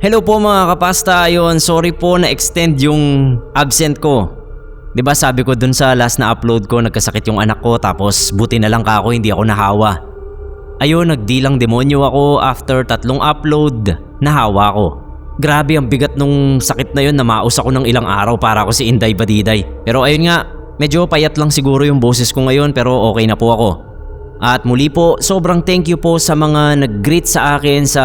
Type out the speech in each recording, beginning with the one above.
Hello po mga kapasta, ayun, sorry po na extend yung absent ko. 'Di ba sabi ko dun sa last na upload ko nagkasakit yung anak ko tapos buti na lang kako hindi ako nahawa. Ayun, nagdilang demonyo ako after 3 upload, nahawa ko. Grabe ang bigat nung sakit na yun, namaos ako ng ilang araw para ako si Inday Badiday. Pero ayun nga, medyo payat lang siguro yung boses ko ngayon pero okay na po ako. At muli po, sobrang thank you po sa mga nag-greet sa akin sa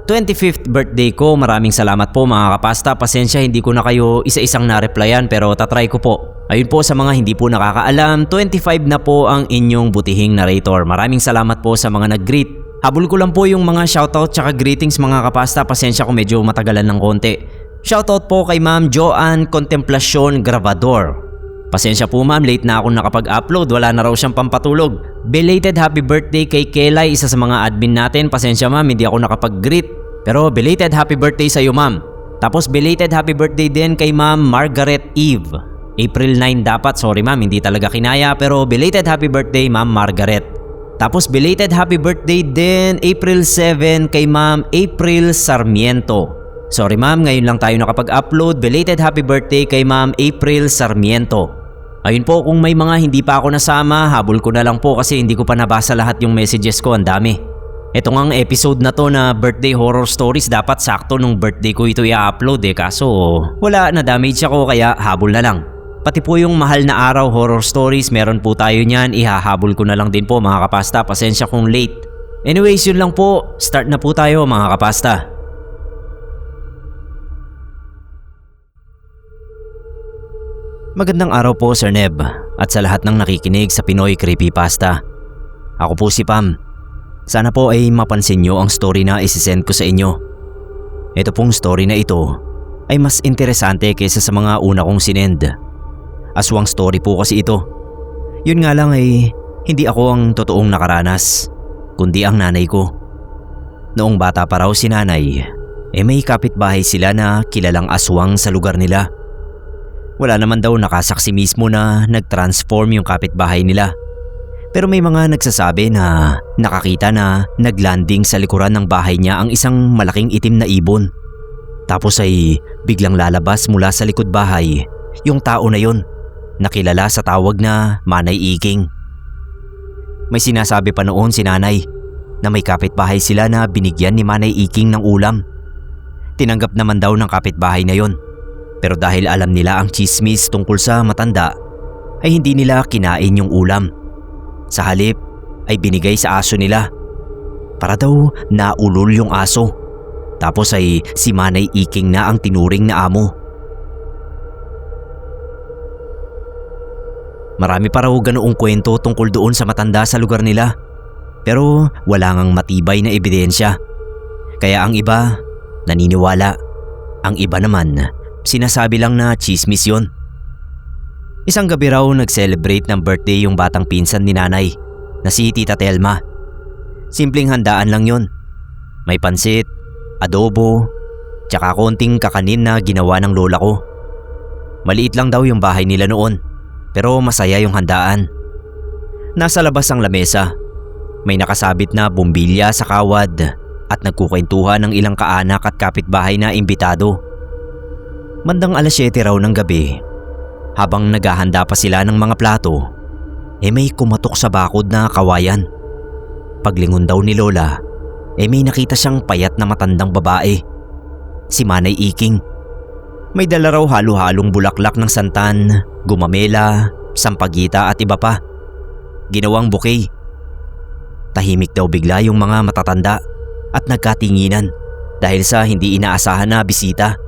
25th birthday ko. Maraming salamat po mga kapasta. Pasensya hindi ko na kayo isa-isang na-replyan pero tatry ko po. Ayun po sa mga hindi po nakakaalam, 25 na po ang inyong butihing narrator. Maraming salamat po sa mga nag-greet. Habol ko lang po yung mga shoutout tsaka greetings mga kapasta. Pasensya kung medyo matagalan ng konti. Shoutout po kay Ma'am Joanne Contemplacion Gravador. Pasensya po ma'am, late na ako nakapag-upload, wala na raw siyang pampatulog. Belated happy birthday kay Kelay, isa sa mga admin natin. Pasensya ma'am, hindi ako nakapag-greet. Pero belated happy birthday sa iyo ma'am. Tapos belated happy birthday din kay Ma'am Margaret Eve. April 9 dapat, sorry ma'am, hindi talaga kinaya. Pero belated happy birthday Ma'am Margaret. Tapos belated happy birthday din April 7 kay Ma'am April Sarmiento. Sorry ma'am, ngayon lang tayo nakapag-upload. Belated happy birthday kay Ma'am April Sarmiento. Ayun po, kung may mga hindi pa ako nasama, habol ko na lang po kasi hindi ko pa nabasa lahat yung messages ko, ang dami. Ito ngang episode na to na birthday horror stories, dapat sakto nung birthday ko ito i-upload kaso wala, na damage ako kaya habol na lang. Pati po yung mahal na araw horror stories, meron po tayo niyan, ihahabol ko na lang din po mga kapasta, pasensya kung late. Anyways, yun lang po, start na po tayo mga kapasta. Magandang araw po Sir Neb at sa lahat ng nakikinig sa Pinoy Creepypasta. Ako po si Pam. Sana po ay mapansin nyo ang story na isisend ko sa inyo. Ito pong story na ito ay mas interesante kaysa sa mga una kong sinend. Aswang story po kasi ito. Yun nga lang ay hindi ako ang totoong nakaranas, kundi ang nanay ko. Noong bata pa raw si nanay, may kapitbahay sila na kilalang aswang sa lugar nila. Wala naman daw nakasaksi mismo na nag-transform yung kapitbahay nila. Pero may mga nagsasabi na nakakita na naglanding sa likuran ng bahay niya ang isang malaking itim na ibon. Tapos ay biglang lalabas mula sa likod bahay yung tao na yon, nakilala sa tawag na Manay Iking. May sinasabi pa noon si nanay na may kapitbahay sila na binigyan ni Manay Iking ng ulam. Tinanggap naman daw ng kapitbahay na yon. Pero dahil alam nila ang chismis tungkol sa matanda, ay hindi nila kinain yung ulam. Sa halip ay binigay sa aso nila. Para daw naulol yung aso. Tapos ay si Manay Iking na ang tinuring na amo. Marami pa raw ganoong kwento tungkol doon sa matanda sa lugar nila. Pero wala ngang matibay na ebidensya. Kaya ang iba naniniwala. Ang iba naman sinasabi lang na chismis yun. Isang gabi raw nag-celebrate ng birthday yung batang pinsan ni nanay na si Tita Telma. Simpleng handaan lang yun. May pansit, adobo, tsaka konting kakanin na ginawa ng lola ko. Maliit lang daw yung bahay nila noon, pero masaya yung handaan. Nasa labas ang lamesa. May nakasabit na bumbilya sa kawad at nagkukwentuhan ng ilang kaanak at kapitbahay na imbitado. Bandang 7:00 raw ng gabi, habang naghahanda pa sila ng mga plato, may kumatok sa bakod na kawayan. Paglingon daw ni Lola, may nakita siyang payat na matandang babae, si Manay Iking. May dala raw halo-halong bulaklak ng santan, gumamela, sampagita at iba pa. Ginawang bouquet. Tahimik daw bigla yung mga matatanda at nagkatinginan dahil sa hindi inaasahan na bisita.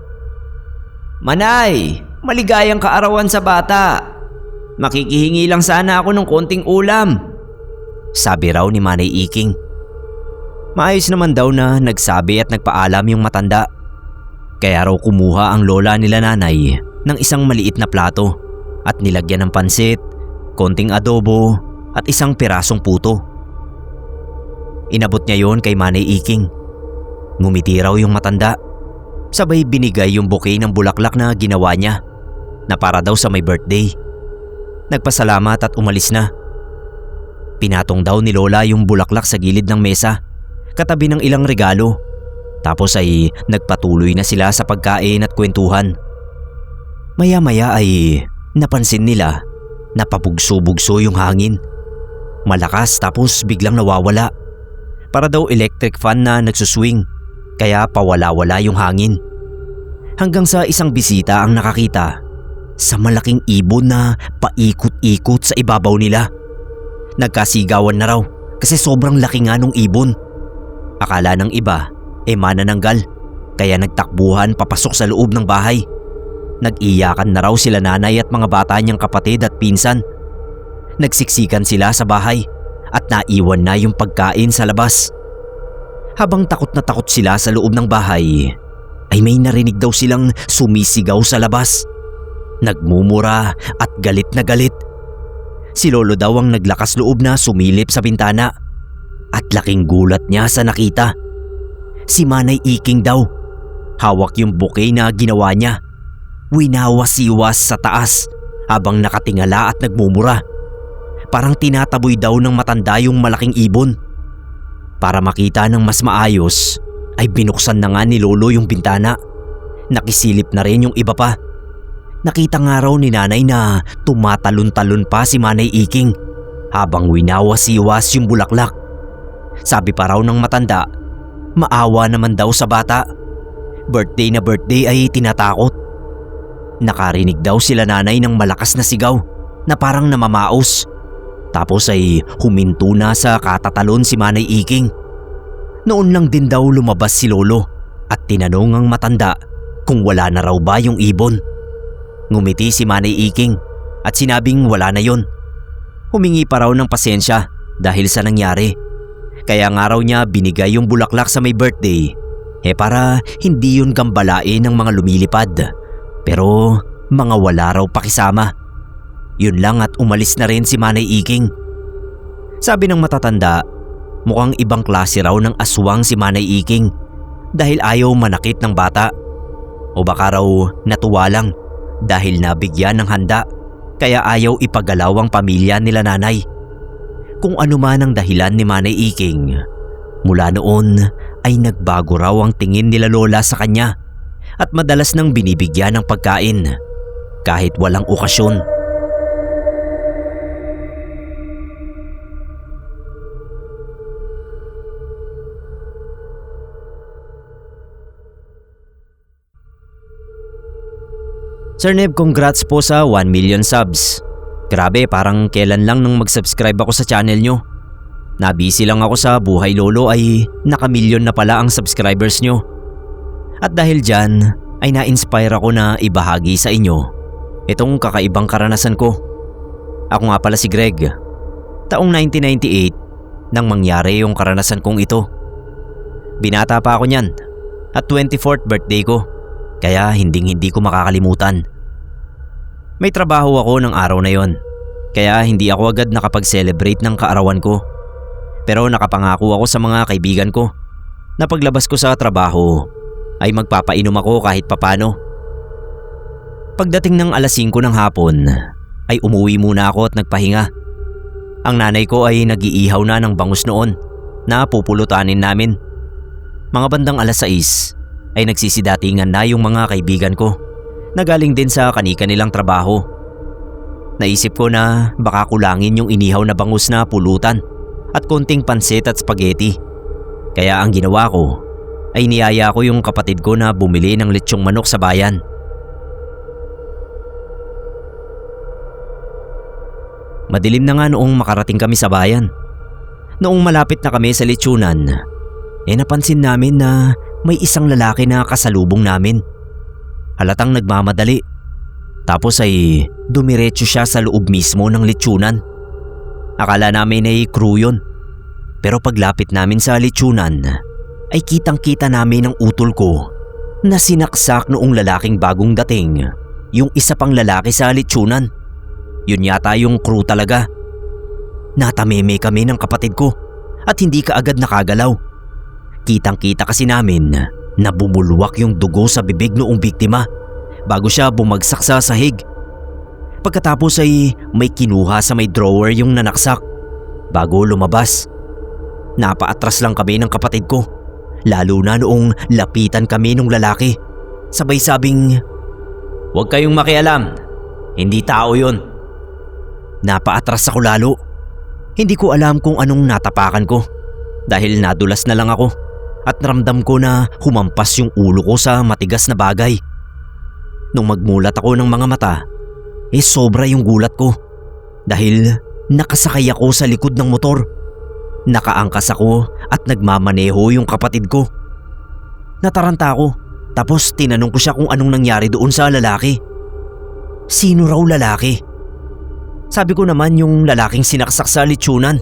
Manay, maligayang kaarawan sa bata. Makikihingi lang sana ako ng konting ulam, sabi raw ni Manay Iking. Maayos naman daw na nagsabi at nagpaalam yung matanda. Kaya raw kumuha ang lola nila nanay ng isang maliit na plato at nilagyan ng pansit, konting adobo at isang pirasong puto. Inabot niya yon kay Manay Iking. Ngumiti raw yung matanda. Sabay binigay yung bouquet ng bulaklak na ginawa niya na para daw sa may birthday. Nagpasalamat at umalis na. Pinatong daw ni Lola yung bulaklak sa gilid ng mesa, katabi ng ilang regalo. Tapos ay nagpatuloy na sila sa pagkain at kwentuhan. Maya-maya ay napansin nila na pabugso-bugso yung hangin. Malakas tapos biglang nawawala. Para daw electric fan na nagsuswing, kaya pawala-wala yung hangin. Hanggang sa isang bisita ang nakakita sa malaking ibon na paikot-ikot sa ibabaw nila. Nagkasigawan na raw kasi sobrang laki nga nung ibon. Akala ng iba manananggal, kaya nagtakbuhan papasok sa loob ng bahay. Nag-iyakan na raw sila nanay at mga bata niyang kapatid at pinsan. Nagsiksikan sila sa bahay at naiwan na yung pagkain sa labas. Habang takot na takot sila sa loob ng bahay, ay may narinig daw silang sumisigaw sa labas. Nagmumura at galit na galit. Si Lolo daw ang naglakas loob na sumilip sa bintana at laking gulat niya sa nakita. Si Manay Iking daw. Hawak yung bouquet na ginawa niya. Winawas-iwas sa taas habang nakatingala at nagmumura. Parang tinataboy daw ng matanda yung malaking ibon. Para makita ng mas maayos ay binuksan na nga ni Lolo yung bintana. Nakisilip na rin yung iba pa. Nakita nga raw ni Nanay na tumatalon-talon pa si Manay Iking habang winawas-iwas yung bulaklak. Sabi pa raw ng matanda, maawa naman daw sa bata. Birthday na birthday ay tinatakot. Nakarinig daw sila nanay ng malakas na sigaw na parang namamaos. Tapos ay huminto na sa katatalon si Manay Iking. Noon lang din daw lumabas si Lolo at tinanong ang matanda kung wala na raw ba yung ibon. Ngumiti si Manay Iking at sinabing wala na yon. Humingi pa raw ng pasensya dahil sa nangyari. Kaya nga raw niya binigay yung bulaklak sa may birthday para hindi yun gambalain ng mga lumilipad. Pero mga wala raw pakisama. Yun lang at umalis na rin si Manay Iking. Sabi ng matatanda, mukhang ibang klase raw ng aswang si Manay Iking dahil ayaw manakit ng bata. O baka raw natuwa lang dahil nabigyan ng handa kaya ayaw ipagalaw ang pamilya nila nanay. Kung ano man ang dahilan ni Manay Iking, mula noon ay nagbago raw ang tingin nila Lola sa kanya at madalas nang binibigyan ng pagkain kahit walang okasyon. Sir Neb, congrats po sa 1 million subs. Grabe, parang kailan lang nung mag-subscribe ako sa channel nyo. Nabisi lang ako sa buhay lolo ay naka-million na pala ang subscribers nyo. At dahil dyan ay na-inspire ako na ibahagi sa inyo itong kakaibang karanasan ko. Ako nga pala si Greg. Taong 1998 nang mangyari yung karanasan kong ito. Binata pa ako niyan at 24th birthday ko, kaya hindi ko makakalimutan. May trabaho ako ng araw na yon, kaya hindi ako agad nakapag-celebrate ng kaarawan ko. Pero nakapangako ako sa mga kaibigan ko na paglabas ko sa trabaho ay magpapainom ako kahit papano. Pagdating ng alas 5 ng hapon ay umuwi muna ako at nagpahinga. Ang nanay ko ay nag-iihaw na ng bangus noon na pupulutanin namin. Mga bandang alas 6 ay nagsisidatingan na yung mga kaibigan ko na galing din sa kanika nilang trabaho. Naisip ko na baka kulangin yung inihaw na bangus na pulutan at konting pansit at spaghetti. Kaya ang ginawa ko ay niyaya ko yung kapatid ko na bumili ng lechong manok sa bayan. Madilim na nga noong makarating kami sa bayan. Noong malapit na kami sa lechonan, napansin namin na may isang lalaki na kasalubong namin. Halatang nagmamadali. Tapos ay dumiretso siya sa loob mismo ng lechonan. Akala namin ay crew yun. Pero paglapit namin sa lechonan ay kitang-kita namin ang utol ko na sinaksak noong lalaking bagong dating yung isa pang lalaki sa lechonan. Yun yata yung crew talaga. Natameme kami ng kapatid ko at hindi kaagad nakagalaw. Kitang-kita kasi namin na bumulwak yung dugo sa bibig noong biktima bago siya bumagsak sa sahig. Pagkatapos ay may kinuha sa may drawer yung nanaksak bago lumabas. Napaatras lang kami ng kapatid ko. Lalo na noong lapitan kami nung lalaki. Sabay sabing, "Huwag kayong makialam. Hindi tao yun." napaatras ako lalo. Hindi ko alam kung anong natapakan ko dahil nadulas na lang ako at naramdam ko na humampas yung ulo ko sa matigas na bagay. Nung magmulat ako ng mga mata, sobra yung gulat ko dahil nakasakay ako sa likod ng motor. Nakaangkas ako at nagmamaneho yung kapatid ko. Nataranta ako tapos tinanong ko siya kung anong nangyari doon sa lalaki. Sino raw lalaki? Sabi ko naman yung lalaking sinaksak sa litsunan.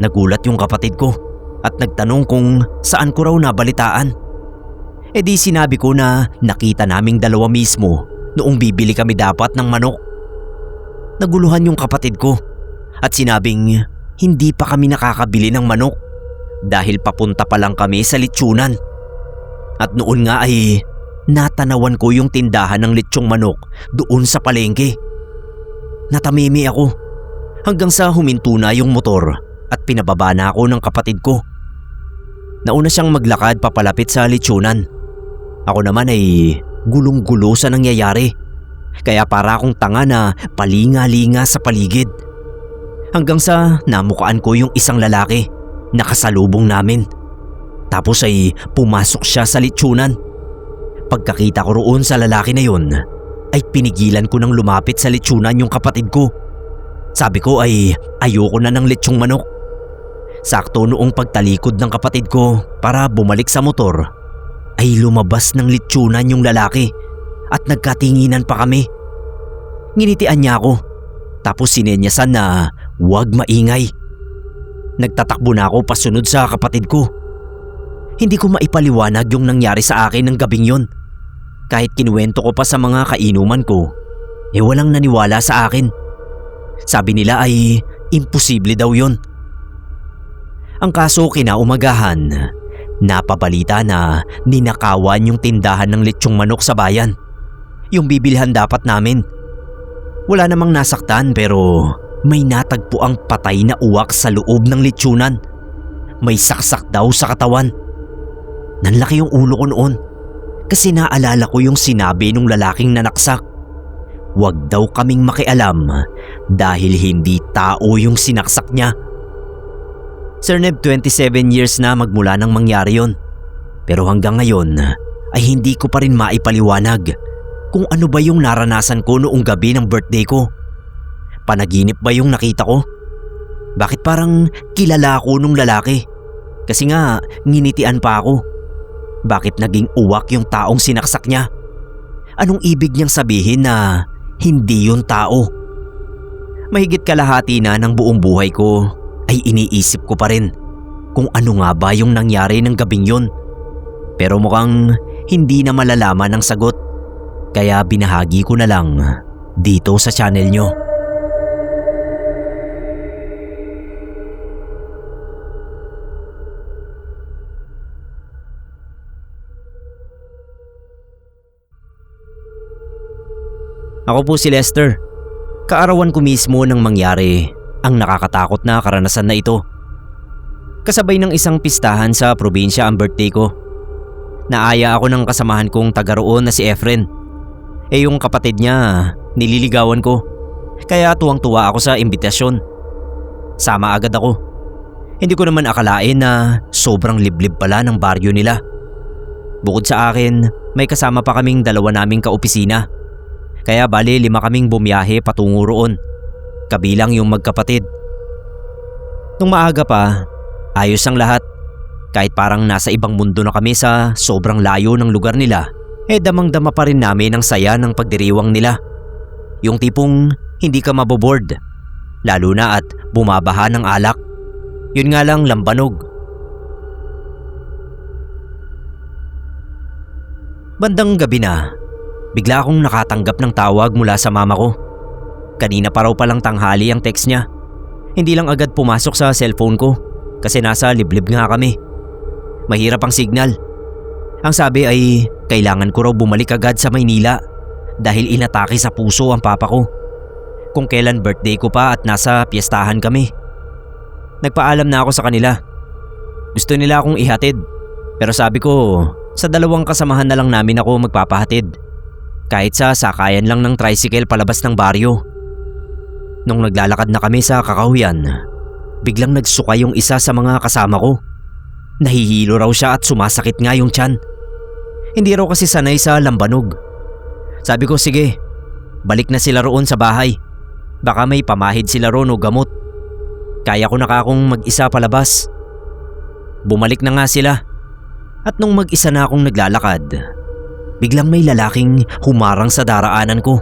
Nagulat yung kapatid ko at nagtanong kung saan ko raw nabalitaan. Di sinabi ko na nakita naming dalawa mismo noong bibili kami dapat ng manok. Naguluhan yung kapatid ko at sinabing hindi pa kami nakakabili ng manok dahil papunta pa lang kami sa litsunan. At noon nga ay natanawan ko yung tindahan ng litsyong manok doon sa palengke. Natamimi ako hanggang sa huminto na yung motor at pinababa na ako ng kapatid ko. Nauna siyang maglakad papalapit sa litsunan. Ako naman ay gulong-gulo sa nangyayari. Kaya para akong tanga na palinga-linga sa paligid. Hanggang sa namukaan ko yung isang lalaki na kasalubong namin. Tapos ay pumasok siya sa litsunan. Pagkakita ko roon sa lalaki na yun, ay pinigilan ko nang lumapit sa litsunan yung kapatid ko. Sabi ko ay ayoko na ng litsyong manok. Sakto noong pagtalikod ng kapatid ko para bumalik sa motor, ay lumabas ng litsunan yung lalaki at nagkatinginan pa kami. Nginitian niya ako tapos sinenyasan na huwag maingay. Nagtatakbo na ako pasunod sa kapatid ko. Hindi ko maipaliwanag yung nangyari sa akin ng gabing yun. Kahit kinuwento ko pa sa mga kainuman ko, walang naniwala sa akin. Sabi nila ay imposible daw yun. Ang kaso kinaumagahan, napabalita na ninakawan yung tindahan ng litsyong manok sa bayan. Yung bibilhan dapat namin. Wala namang nasaktan pero may natagpo ang patay na uwak sa loob ng litsunan. May saksak daw sa katawan. Nanlaki yung ulo ko noon kasi naalala ko yung sinabi nung lalaking nanaksak. Huwag daw kaming makialam dahil hindi tao yung sinaksak niya. Sir Neb, 27 years na magmula nang mangyari yon. Pero hanggang ngayon ay hindi ko pa rin maipaliwanag kung ano ba yung naranasan ko noong gabi ng birthday ko. Panaginip ba yung nakita ko? Bakit parang kilala ako nung lalaki? Kasi nga nginitian pa ako. Bakit naging uwak yung taong sinaksak niya? Anong ibig niyang sabihin na hindi yun tao? Mahigit kalahati na ng buong buhay ko ay iniisip ko pa rin kung ano nga ba yung nangyari ng gabing yun. Pero mukhang hindi na malalaman ang sagot. Kaya binahagi ko na lang dito sa channel nyo. Ako po si Lester. Kaarawan ko mismo nang mangyari ang nakakatakot na karanasan na ito. Kasabay ng isang pistahan sa probinsya ang birthday ko. Naaya ako ng kasamahan kong taga roon na si Efren. Yung kapatid niya, nililigawan ko. Kaya tuwang-tuwa ako sa imbitasyon. Sama agad ako. Hindi ko naman akalain na sobrang liblib pala ng baryo nila. Bukod sa akin, may kasama pa kaming dalawa naming kaopisina. Kaya bali 5 kaming bumiyahe patungo roon. Kabilang yung magkapatid. Nung maaga pa, ayos ang lahat. Kahit parang nasa ibang mundo na kami sa sobrang layo ng lugar nila, damang-dama pa rin namin ang saya ng pagdiriwang nila. Yung tipong hindi ka maboboard, lalo na at bumabaha ng alak. Yun nga lang lambanog. Bandang gabi na, bigla akong nakatanggap ng tawag mula sa mama ko. Kanina pa raw palang tanghali ang text niya. Hindi lang agad pumasok sa cellphone ko kasi nasa liblib nga kami. Mahirap ang signal. Ang sabi ay kailangan ko raw bumalik agad sa Maynila dahil inatake sa puso ang papa ko. Kung kailan birthday ko pa at nasa piyestahan kami. Nagpaalam na ako sa kanila. Gusto nila akong ihatid Pero sabi ko, sa dalawang kasamahan na lang namin ako magpapahatid. Kahit sa sakayan lang ng tricycle palabas ng baryo. Nung naglalakad na kami sa kakahuyan, biglang nagsuka yung isa sa mga kasama ko. Nahihilo raw siya at sumasakit nga yung tiyan. Hindi raw kasi sanay sa lambanog. Sabi ko sige, balik na sila roon sa bahay. Baka may pamahid sila roon o gamot. Kaya ko na akong mag-isa palabas. Bumalik na nga sila. At nung mag-isa na akong naglalakad, biglang may lalaking humarang sa daraanan ko.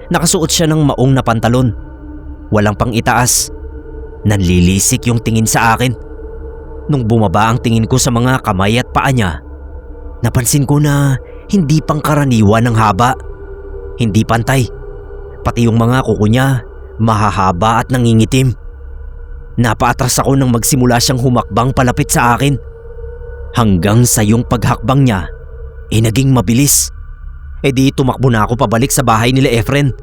Nakasuot siya ng maong na pantalon. Walang pang itaas. Nanlilisik yung tingin sa akin. Nung bumaba ang tingin ko sa mga kamay at paa niya, napansin ko na hindi pangkaraniwan ng haba. Hindi pantay. Pati yung mga kuko niya, mahahaba at nangingitim. Napaatras ako nang magsimula siyang humakbang palapit sa akin. Hanggang sa yung paghakbang niya, naging mabilis. Di tumakbo na ako pabalik sa bahay nila Efren.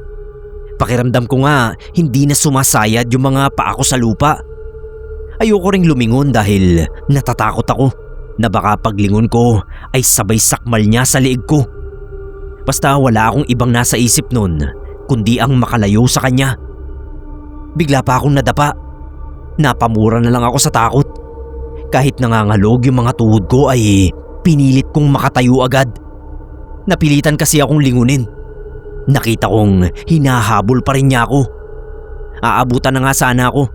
Pakiramdam ko nga hindi na sumasayad yung mga paa ko sa lupa. Ayoko ring lumingon dahil natatakot ako na baka paglingon ko ay sabay sakmal niya sa liig ko. Basta wala akong ibang nasa isip nun kundi ang makalayo sa kanya. Bigla pa akong nadapa. Napamura na lang ako sa takot. Kahit nangangalog yung mga tuhod ko ay pinilit kong makatayo agad. Napilitan kasi akong lingunin. Nakita kong hinahabol pa rin niya ako. Aabutan na nga sana ako.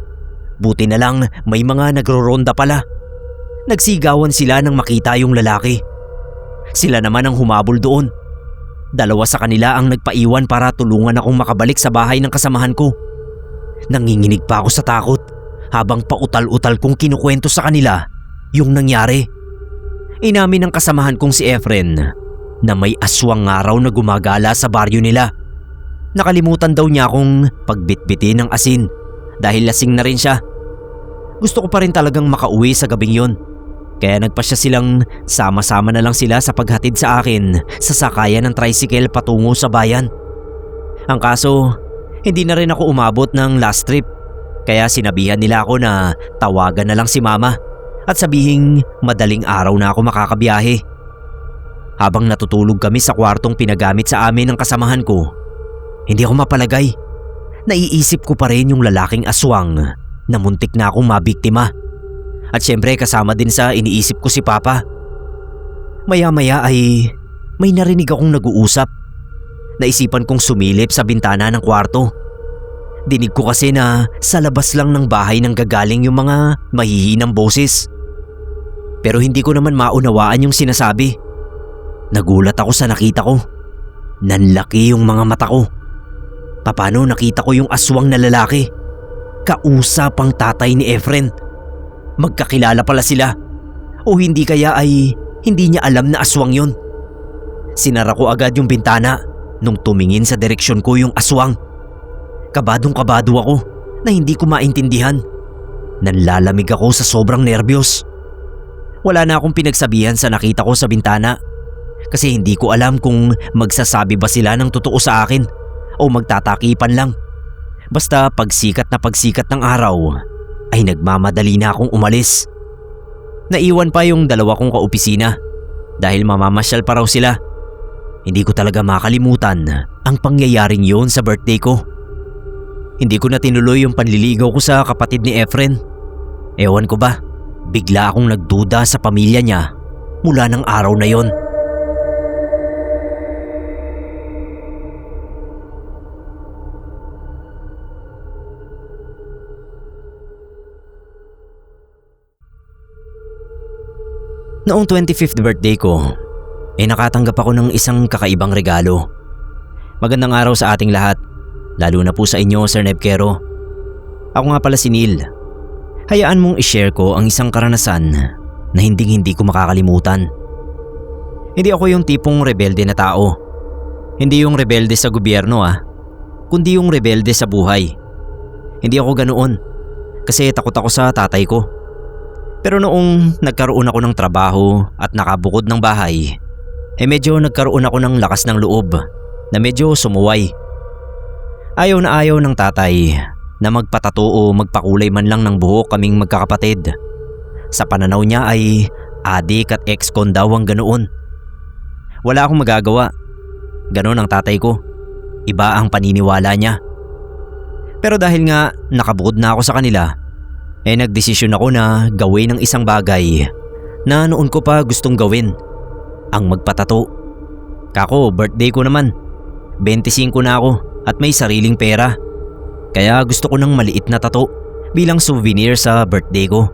Buti na lang may mga nagroronda pala. Nagsigawan sila nang makita yung lalaki. Sila naman ang humabol doon. Dalawa sa kanila ang nagpaiwan para tulungan akong makabalik sa bahay ng kasamahan ko. Nanginginig pa ako sa takot habang pautal-utal kong kinukwento sa kanila yung nangyari. Inamin ng kasamahan kong si Efren na may aswang araw na gumagala sa baryo nila. Nakalimutan daw niya akong pagbitbitin ng asin dahil lasing na rin siya. Gusto ko pa rin talagang makauwi sa gabing yon. Kaya nagpasya silang sama-sama na lang sila sa paghatid sa akin sa sakayan ng tricycle patungo sa bayan. Ang kaso, hindi na rin ako umabot ng last trip. Kaya sinabihan nila ako na tawagan na lang si mama at sabihing madaling araw na ako makakabiyahe. Habang natutulog kami sa kwartong pinagamit sa amin ng kasamahan ko, hindi ako mapalagay. Naiisip ko pa rin yung lalaking aswang na muntik na akong mabiktima. At syempre kasama din sa iniisip ko si Papa. Maya-maya ay may narinig akong nag-uusap. Naisipan kong sumilip sa bintana ng kwarto. Dinig ko kasi na sa labas lang ng bahay nang gagaling yung mga mahihinang boses. Pero hindi ko naman maunawaan yung sinasabi. Nagulat ako sa nakita ko. Nanlaki yung mga mata ko. Paano nakita ko yung aswang na lalaki? Kausap ang tatay ni Efren. Magkakilala pala sila. O hindi kaya ay hindi niya alam na aswang yun. Sinara ko agad yung bintana nung tumingin sa direksyon ko yung aswang. Kabadong-kabado ako na hindi ko maintindihan. Nanlalamig ako sa sobrang nerbiyos. Wala na akong pinagsabihan sa nakita ko sa bintana kasi hindi ko alam kung magsasabi ba sila ng totoo sa akin o magtatakipan lang. Basta pagsikat ng araw ay nagmamadali na akong umalis. Naiwan pa yung dalawa kong kaopisina dahil mamamasyal pa raw sila. Hindi ko talaga makalimutan ang pangyayaring yun sa birthday ko. Hindi ko na tinuloy yung panliligaw ko sa kapatid ni Efren. Ewan ko ba, bigla akong nagduda sa pamilya niya mula ng araw na yon. Noong 25th birthday ko, nakatanggap ako ng isang kakaibang regalo. Magandang araw sa ating lahat, lalo na po sa inyo, Sir Nebkero. Ako nga pala si Neil. Hayaan mong i-share ko ang isang karanasan na hindi ko makakalimutan. Hindi ako yung tipong rebelde na tao. Hindi yung rebelde sa gobyerno kundi yung rebelde sa buhay. Hindi ako ganoon kasi takot ako sa tatay ko. Pero noong nagkaroon ako ng trabaho at nakabukod ng bahay, medyo nagkaroon ako ng lakas ng loob na medyo sumuway. Ayaw na ayaw ng tatay na magpatato o magpakulay man lang ng buhok kaming magkakapatid. Sa pananaw niya ay adik at ex-con daw ang ganoon. Wala akong magagawa. Ganon ang tatay ko. Iba ang paniniwala niya. Pero dahil nga nakabukod na ako sa kanila, nagdesisyon ako na gawin ang isang bagay na noon ko pa gustong gawin. Ang magpatato. Kako, birthday ko naman. 25 na ako at may sariling pera. Kaya gusto ko ng maliit na tato bilang souvenir sa birthday ko.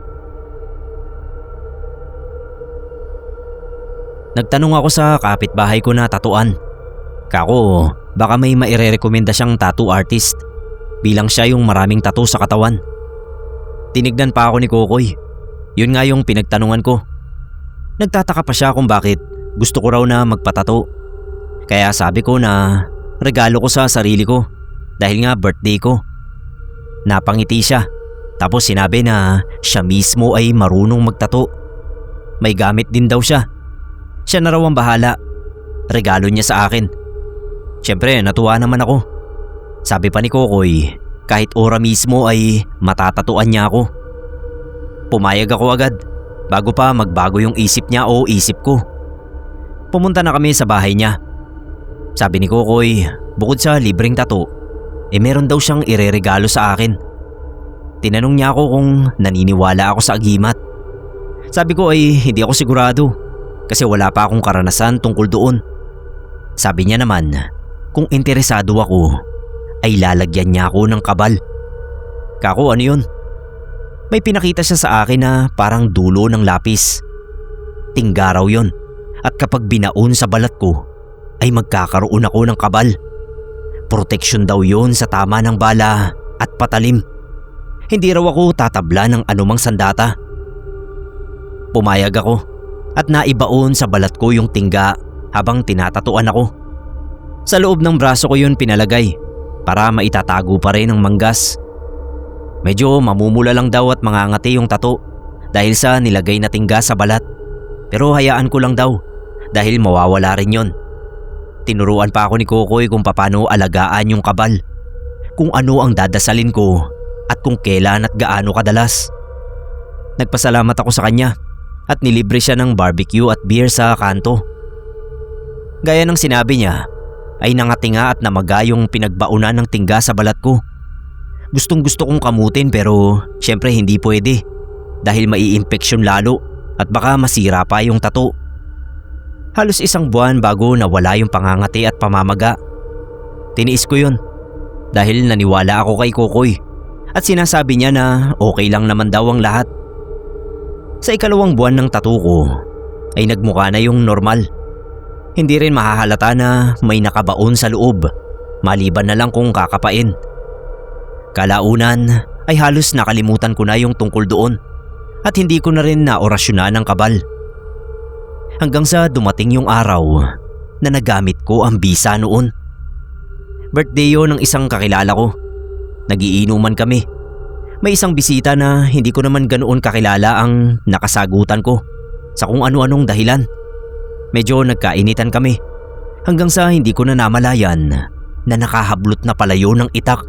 Nagtanong ako sa kapitbahay ko na tatuan. Kako, baka may mairerekomenda siyang tattoo artist bilang siya yung maraming tattoo sa katawan. Tinignan pa ako ni Kokoy. Yun nga yung pinagtanungan ko. Nagtataka pa siya kung bakit gusto ko raw na magpatato. Kaya sabi ko na regalo ko sa sarili ko dahil nga birthday ko. Napangiti siya. Tapos sinabi na siya mismo ay marunong magtato. May gamit din daw siya. Siya na raw ang bahala. Regalo niya sa akin. Siyempre natuwa naman ako. Sabi pa ni Kokoy, kahit ora mismo ay matatatuan niya ako. Pumayag ako agad bago pa magbago yung isip niya o isip ko. Pumunta na kami sa bahay niya. Sabi ni Kokoy, bukod sa libreng tato, meron daw siyang ireregalo sa akin. Tinanong niya ako kung naniniwala ako sa agimat. Sabi ko ay hindi ako sigurado kasi wala pa akong karanasan tungkol doon. Sabi niya naman, kung interesado ako, ay lalagyan niya ako ng kabal. Kako, ano yun? May pinakita siya sa akin na parang dulo ng lapis. Tingga raw yun. At kapag binaon sa balat ko, ay magkakaroon ako ng kabal. Proteksyon daw yun sa tama ng bala at patalim. Hindi raw ako tatabla ng anumang sandata. Pumayag ako at naibaon sa balat ko yung tingga habang tinatatuan ako. Sa loob ng braso ko yun pinalagay para maitatago pa rin ang manggas. Medyo mamumula lang daw at mangangati yung tato dahil sa nilagay na tingga sa balat. Pero hayaan ko lang daw dahil mawawala rin yon. Tinuruan pa ako ni Kokoy kung paano alagaan yung kabal, kung ano ang dadasalin ko at kung kailan at gaano kadalas. Nagpasalamat ako sa kanya at nilibre siya ng barbecue at beer sa kanto. Gaya ng sinabi niya, ay nangatinga at namaga yung pinagbaunan ng tingga sa balat ko. Gustong gusto kong kamutin pero syempre hindi pwede dahil maiinfeksyon lalo at baka masira pa yung tato. Halos 1 buwan bago nawala yung pangangati at pamamaga. Tiniis ko yun dahil naniwala ako kay Kokoy at sinasabi niya na okay lang naman daw ang lahat. Sa 2 buwan ng tato ko ay nagmukha na yung normal. Hindi rin mahahalata na may nakabaon sa loob, maliban na lang kung kakapain. Kalaunan ay halos nakalimutan ko na yung tungkol doon at hindi ko na rin naorasyonan ng kabal. Hanggang sa dumating yung araw na nagamit ko ang bisa noon. Birthday yun ng isang kakilala ko. Nagiinuman kami. May isang bisita na hindi ko naman ganoon kakilala ang nakasagutan ko sa kung ano-anong dahilan. Medyo nagkainitan kami hanggang sa hindi ko na namalayan na nakahablot na pala yun ng itak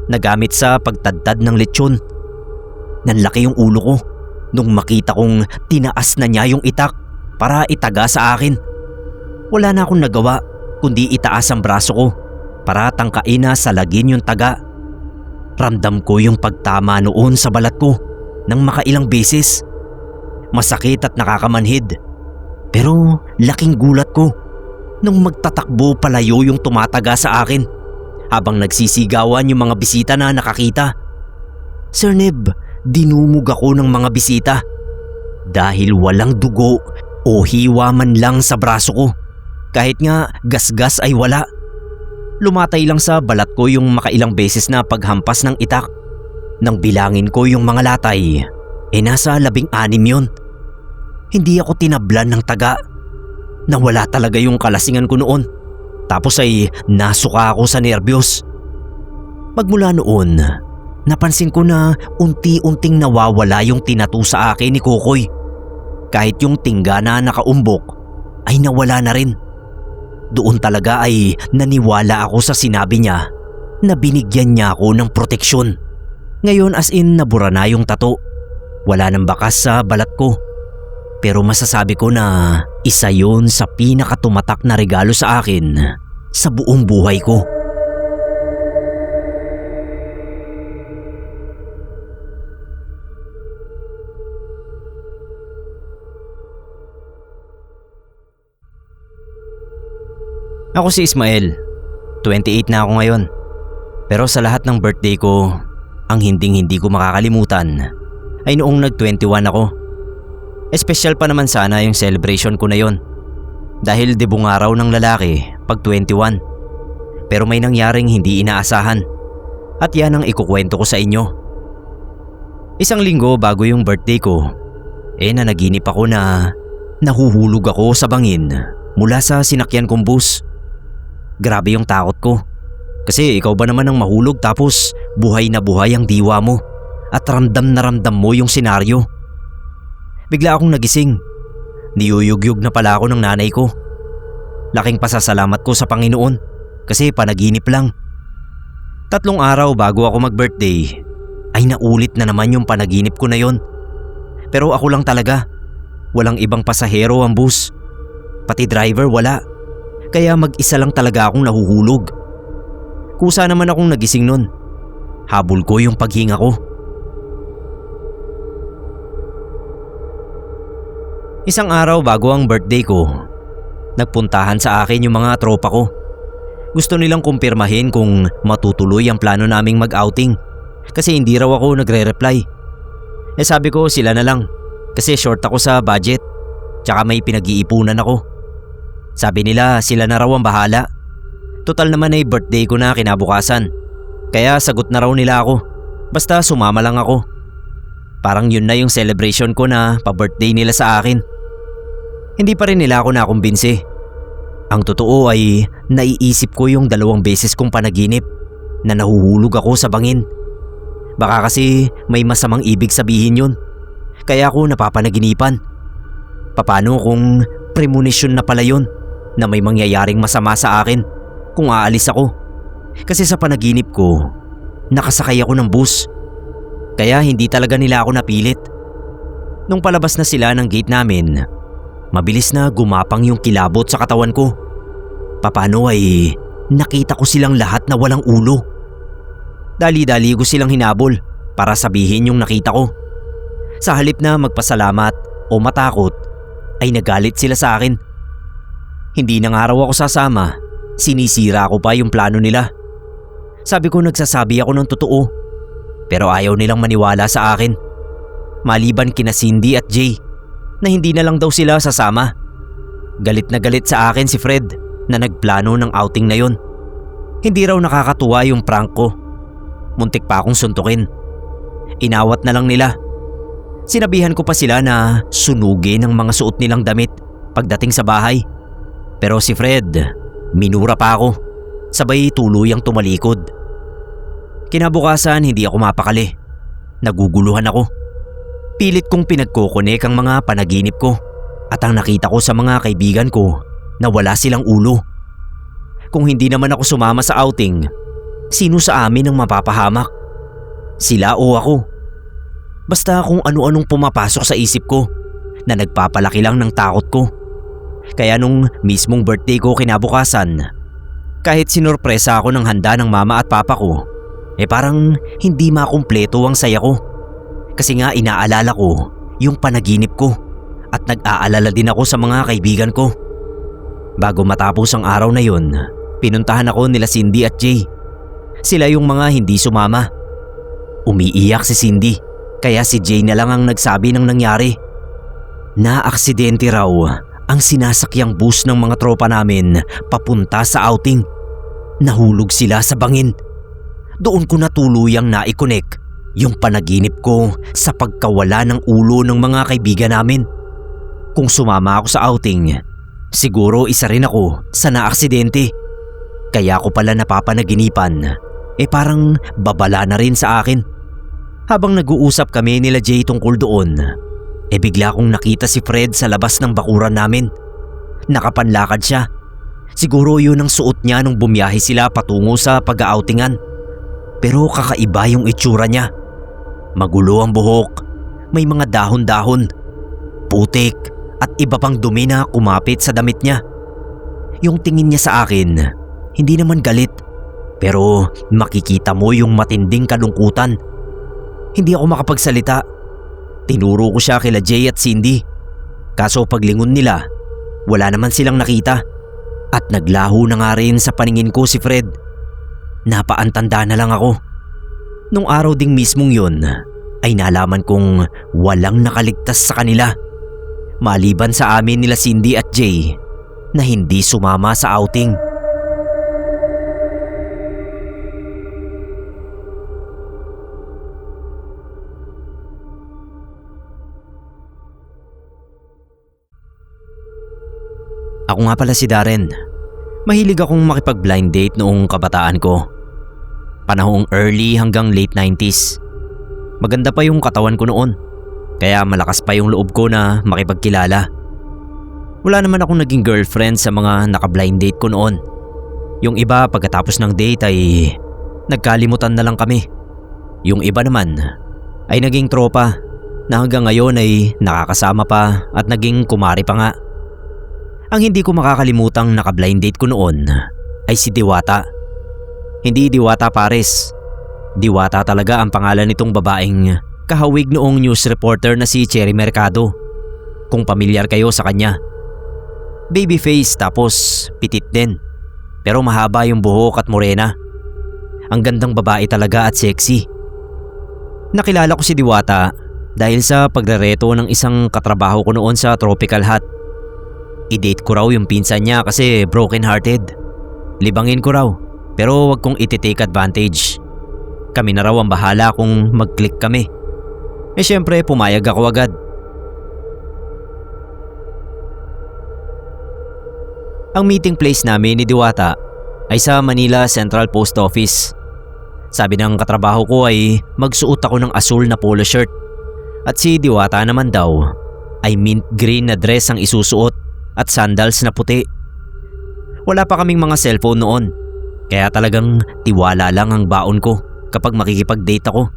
na gamit sa pagtadtad ng lechon. Nanlaki yung ulo ko nung makita kong tinaas na niya yung itak para itaga sa akin. Wala na akong nagawa kundi itaas ang braso ko para tangkain na salagin yung taga. Ramdam ko yung pagtama noon sa balat ko ng makailang beses. Masakit at nakakamanhid. Pero laking gulat ko nung magtatakbo palayo yung tumataga sa akin habang nagsisigawan yung mga bisita na nakakita. Sir Neb, dinumog ako ng mga bisita dahil walang dugo o hiwa man lang sa braso ko. Kahit nga gasgas ay wala. Lumatay lang sa balat ko yung makailang beses na paghampas ng itak. Nang bilangin ko yung mga latay, nasa 16 yun. Hindi ako tinablan ng taga. Nawala talaga yung kalasingan ko noon. Tapos ay nasuka ako sa nerbiyos. Magmula noon, napansin ko na unti-unting nawawala yung tinato sa akin ni Kokoy. Kahit yung tingga na nakaumbok ay nawala na rin. Doon talaga ay naniwala ako sa sinabi niya na binigyan niya ako ng proteksyon. Ngayon as in nabura na yung tato. Wala nang bakas sa balat ko. Pero masasabi ko na isa yon sa pinakatumatak na regalo sa akin sa buong buhay ko. Ako si Ismael. 28 na ako ngayon. Pero sa lahat ng birthday ko, ang hindi ko makakalimutan ay noong nag-21 ako. Espesyal pa naman sana yung celebration ko na yon. Dahil debong araw ng lalaki pag 21. Pero may nangyaring hindi inaasahan. At yan ang ikukwento ko sa inyo. Isang linggo bago yung birthday ko, nanaginip ako na nahuhulog ako sa bangin mula sa sinakyan kong bus. Grabe yung takot ko. Kasi ikaw ba naman ang mahulog tapos buhay na buhay ang diwa mo at ramdam na ramdam mo yung senaryo. Bigla akong nagising. Niyuyugyug na pala ako ng nanay ko. Laking pasasalamat ko sa Panginoon kasi panaginip lang. 3 araw bago ako mag-birthday ay naulit na naman yung panaginip ko na yon. Pero ako lang talaga. Walang ibang pasahero ang bus. Pati driver wala. Kaya mag-isa lang talaga akong nahuhulog. Kusa naman akong nagising nun. Habol ko yung paghinga ko. Isang araw bago ang birthday ko, nagpuntahan sa akin yung mga tropa ko. Gusto nilang kumpirmahin kung matutuloy ang plano naming mag-outing kasi hindi raw ako nagre-reply. Sabi ko sila na lang kasi short ako sa budget tsaka may pinag-iipunan ako. Sabi nila sila na raw ang bahala. Total naman ay birthday ko na kinabukasan. Kaya sagot na raw nila ako. Basta sumama lang ako. Parang yun na yung celebration ko na pa-birthday nila sa akin. Hindi pa rin nila ako nakumbinsi. Ang totoo ay naiisip ko yung 2 beses kong panaginip na nahuhulog ako sa bangin. Baka kasi may masamang ibig sabihin yun. Kaya ako napapanaginipan. Paano kung premonition na pala yun na may mangyayaring masama sa akin kung aalis ako? Kasi sa panaginip ko, nakasakay ako ng bus. Kaya hindi talaga nila ako napilit. Nung palabas na sila ng gate namin, mabilis na gumapang yung kilabot sa katawan ko. Paano ay nakita ko silang lahat na walang ulo. Dali-dali ko silang hinabol para sabihin yung nakita ko. Sa halip na magpasalamat o matakot, ay nagalit sila sa akin. Hindi na nga raw ako sasama, sinisira ko pa yung plano nila. Sabi ko nagsasabi ako ng totoo, pero ayaw nilang maniwala sa akin. Maliban kina Cindy at Jay, na hindi na lang daw sila sasama. Galit na galit sa akin si Fred na nagplano ng outing na yon. Hindi raw nakakatuwa yung prank ko. Muntik pa akong suntukin. Inawat na lang nila. Sinabihan ko pa sila na sunugin ang mga suot nilang damit pagdating sa bahay. Pero si Fred, minura pa ako. Sabay tuluyang tumalikod. Kinabukasan hindi ako mapakali. Naguguluhan ako. Pilit kong pinagkukunik ang mga panaginip ko at ang nakita ko sa mga kaibigan ko na wala silang ulo. Kung hindi naman ako sumama sa outing, sino sa amin ang mapapahamak? Sila o ako? Basta kung ano-anong pumapasok sa isip ko na nagpapalaki lang ng takot ko. Kaya nung mismong birthday ko kinabukasan, kahit sinurpresa ako ng handa ng mama at papa ko, parang hindi makumpleto ang saya ko. Kasi nga inaalala ko yung panaginip ko at nag-aalala din ako sa mga kaibigan ko. Bago matapos ang araw na yun, pinuntahan ako nila Cindy at Jay. Sila yung mga hindi sumama. Umiiyak si Cindy, kaya si Jay na lang ang nagsabi ng nangyari. Na-aksidente raw ang sinasakyang bus ng mga tropa namin papunta sa outing. Nahulog sila sa bangin. Doon ko na tuluyang naikonek yung panaginip ko sa pagkawala ng ulo ng mga kaibigan namin. Kung sumama ako sa outing, siguro isa rin ako sa naaksidente. Kaya ko pala napapanaginipan, parang babala na rin sa akin. Habang nag-uusap kami nila Jay tungkol doon, bigla kong nakita si Fred sa labas ng bakuran namin. Nakapanlakad siya. Siguro yun ang suot niya nung bumiyahe sila patungo sa pag-outingan. Pero kakaiba yung itsura niya. Magulo ang buhok, may mga dahon-dahon. putik at iba pang dumi na kumapit sa damit niya. Yung tingin niya sa akin, hindi naman galit, pero makikita mo yung matinding kalungkutan. Hindi ako makapagsalita. Tinuro ko siya kila Jay at Cindy. Kaso paglingon nila, wala naman silang nakita. At naglaho na nga rin sa paningin ko si Fred. Napaantanda na lang ako. Nung araw ding mismong yun, ay nalaman kong walang nakaligtas sa kanila. Maliban sa amin nila Cindy at Jay na hindi sumama sa outing. Ako nga pala si Darren. Mahilig akong makipag-blind date noong kabataan ko. Panahong early hanggang late 90s. Maganda pa yung katawan ko noon, kaya malakas pa yung loob ko na makipagkilala. Wala naman akong naging girlfriend sa mga naka-blind date ko noon. Yung iba pagkatapos ng date ay nagkalimutan na lang kami. Yung iba naman ay naging tropa na hanggang ngayon ay nakakasama pa at naging kumari pa nga. Ang hindi ko makakalimutang naka-blind date ko noon ay si Diwata. Hindi Diwata Pares. Diwata talaga ang pangalan nitong babaeng kahawig noong news reporter na si Cherry Mercado. Kung pamilyar kayo sa kanya. Babyface tapos pitit din. Pero mahaba yung buhok at morena. Ang gandang babae talaga at sexy. Nakilala ko si Diwata dahil sa pagrereto ng isang katrabaho ko noon sa Tropical Hut. I-date ko raw yung pinsan niya kasi broken hearted. Libangin ko raw pero wag kong iti-take advantage. Kami na raw ang bahala kung mag-click kami. Syempre pumayag ako agad. Ang meeting place namin ni Diwata ay sa Manila Central Post Office. Sabi ng katrabaho ko ay magsuot ako ng asul na polo shirt. At si Diwata naman daw ay mint green na dress ang isusuot at sandals na puti. Wala pa kaming mga cellphone noon, kaya talagang tiwala lang ang baon ko kapag makikipag-date ako.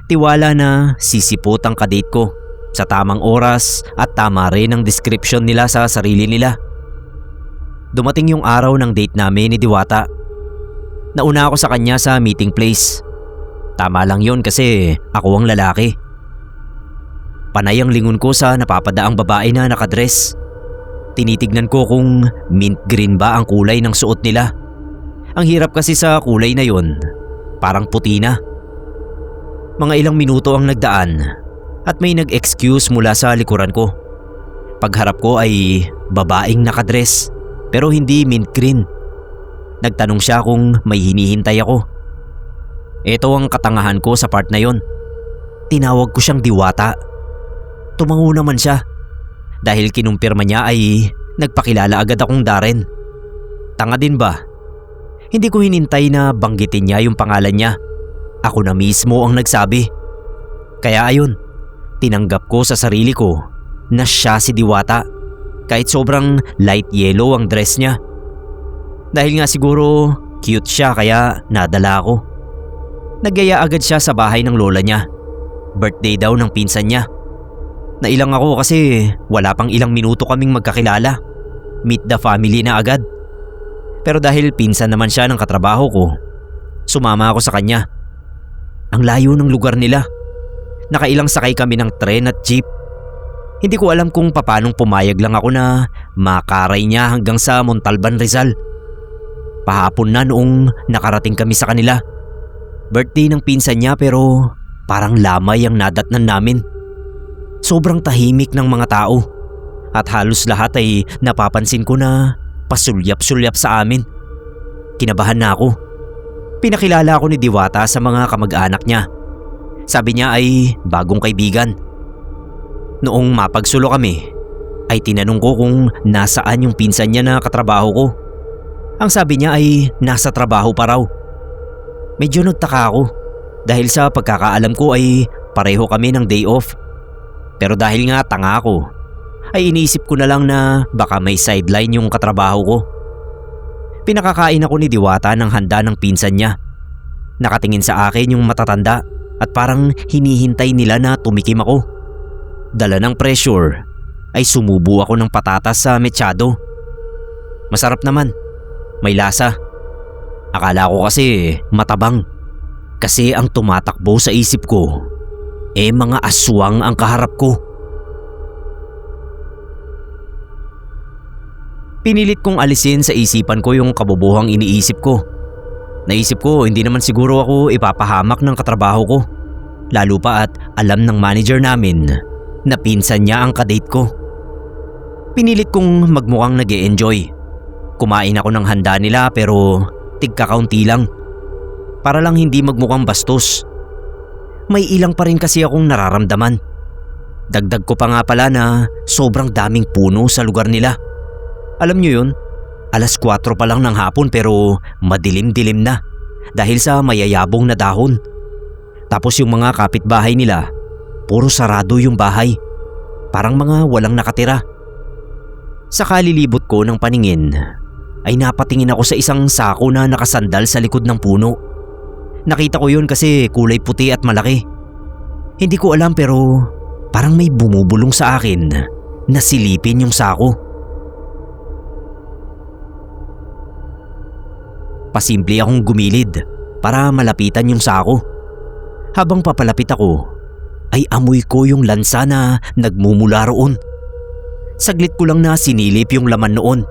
Tiwala na sisipot ang kadate ko sa tamang oras at tama rin ang description nila sa sarili nila. Dumating yung araw ng date namin ni Diwata. Nauna ako sa kanya sa meeting place. Tama lang yon kasi ako ang lalaki. Panay ang lingon ko sa napapadaang babae na nakadress. Tinitignan ko kung mint green ba ang kulay ng suot nila. Ang hirap kasi sa kulay na yon, parang puti na. Mga ilang minuto ang nagdaan at may nag-excuse mula sa likuran ko. Pagharap ko ay babaeng nakadress pero hindi mint green. Nagtanong siya kung may hinihintay ako. Ito ang katangahan ko sa part na yon. Tinawag ko siyang Diwata. Tumango naman siya. Dahil kinumpirma niya ay nagpakilala agad akong Darren. Tanga din ba? Hindi ko hinintay na banggitin niya yung pangalan niya. Ako na mismo ang nagsabi. Kaya ayun, tinanggap ko sa sarili ko na siya si Diwata. Kahit sobrang light yellow ang dress niya. Dahil nga siguro cute siya kaya nadala ako. Nagyaya agad siya sa bahay ng lola niya. Birthday daw ng pinsan niya. Nailang ako kasi wala pang ilang minuto kaming magkakilala. Meet the family na agad. Pero dahil pinsan naman siya ng katrabaho ko, sumama ako sa kanya. Ang layo ng lugar nila. Nakailang sakay kami ng tren at jeep. Hindi ko alam kung paanong pumayag lang ako na makaray niya hanggang sa Montalban, Rizal. Pahapon na noong nakarating kami sa kanila. Birthday ng pinsan niya pero parang lamay ang nadatnan namin. Sobrang tahimik ng mga tao at halos lahat ay napapansin ko na pasulyap-sulyap sa amin. Kinabahan na ako. Pinakilala ako ni Diwata sa mga kamag-anak niya. Sabi niya ay bagong kaibigan. Noong mapagsulo kami, ay tinanong ko kung nasaan yung pinsan niya na katrabaho ko. Ang sabi niya ay nasa trabaho pa raw. Medyo nagtaka ako dahil sa pagkakaalam ko ay pareho kami ng day off. Pero dahil nga tanga ako, ay iniisip ko na lang na baka may sideline yung katrabaho ko. Pinakakain ako ni Diwata ng handa ng pinsan niya. Nakatingin sa akin yung matatanda at parang hinihintay nila na tumikim ako. Dala ng pressure ay sumubo ako ng patatas sa mechado. Masarap naman, may lasa. Akala ko kasi matabang. Kasi ang tumatakbo sa isip ko, mga aswang ang kaharap ko. Pinilit kong alisin sa isipan ko yung kabubuhang iniisip ko. Naisip ko hindi naman siguro ako ipapahamak ng katrabaho ko. Lalo pa at alam ng manager namin na pinsan niya ang kadate ko. Pinilit kong magmukhang nag-e-enjoy. Kumain ako ng handa nila pero tigkakaunti lang. Para lang hindi magmukhang bastos. May ilang pa rin kasi akong nararamdaman. Dagdag ko pa nga pala na sobrang daming puno sa lugar nila. Alam nyo yun? Alas 4 pa lang ng hapon pero madilim-dilim na dahil sa mayayabong na dahon. Tapos yung mga kapitbahay nila, puro sarado yung bahay. Parang mga walang nakatira. Sa kalilibot ko ng paningin, ay napatingin ako sa isang sako na nakasandal sa likod ng puno. Nakita ko yun kasi kulay puti at malaki. Hindi ko alam pero parang may bumubulong sa akin na silipin yung sako. Pasimple akong gumilid para malapitan yung sako. Habang papalapit ako, ay amoy ko yung lansa na nagmumula roon. Saglit ko lang na sinilip yung laman noon.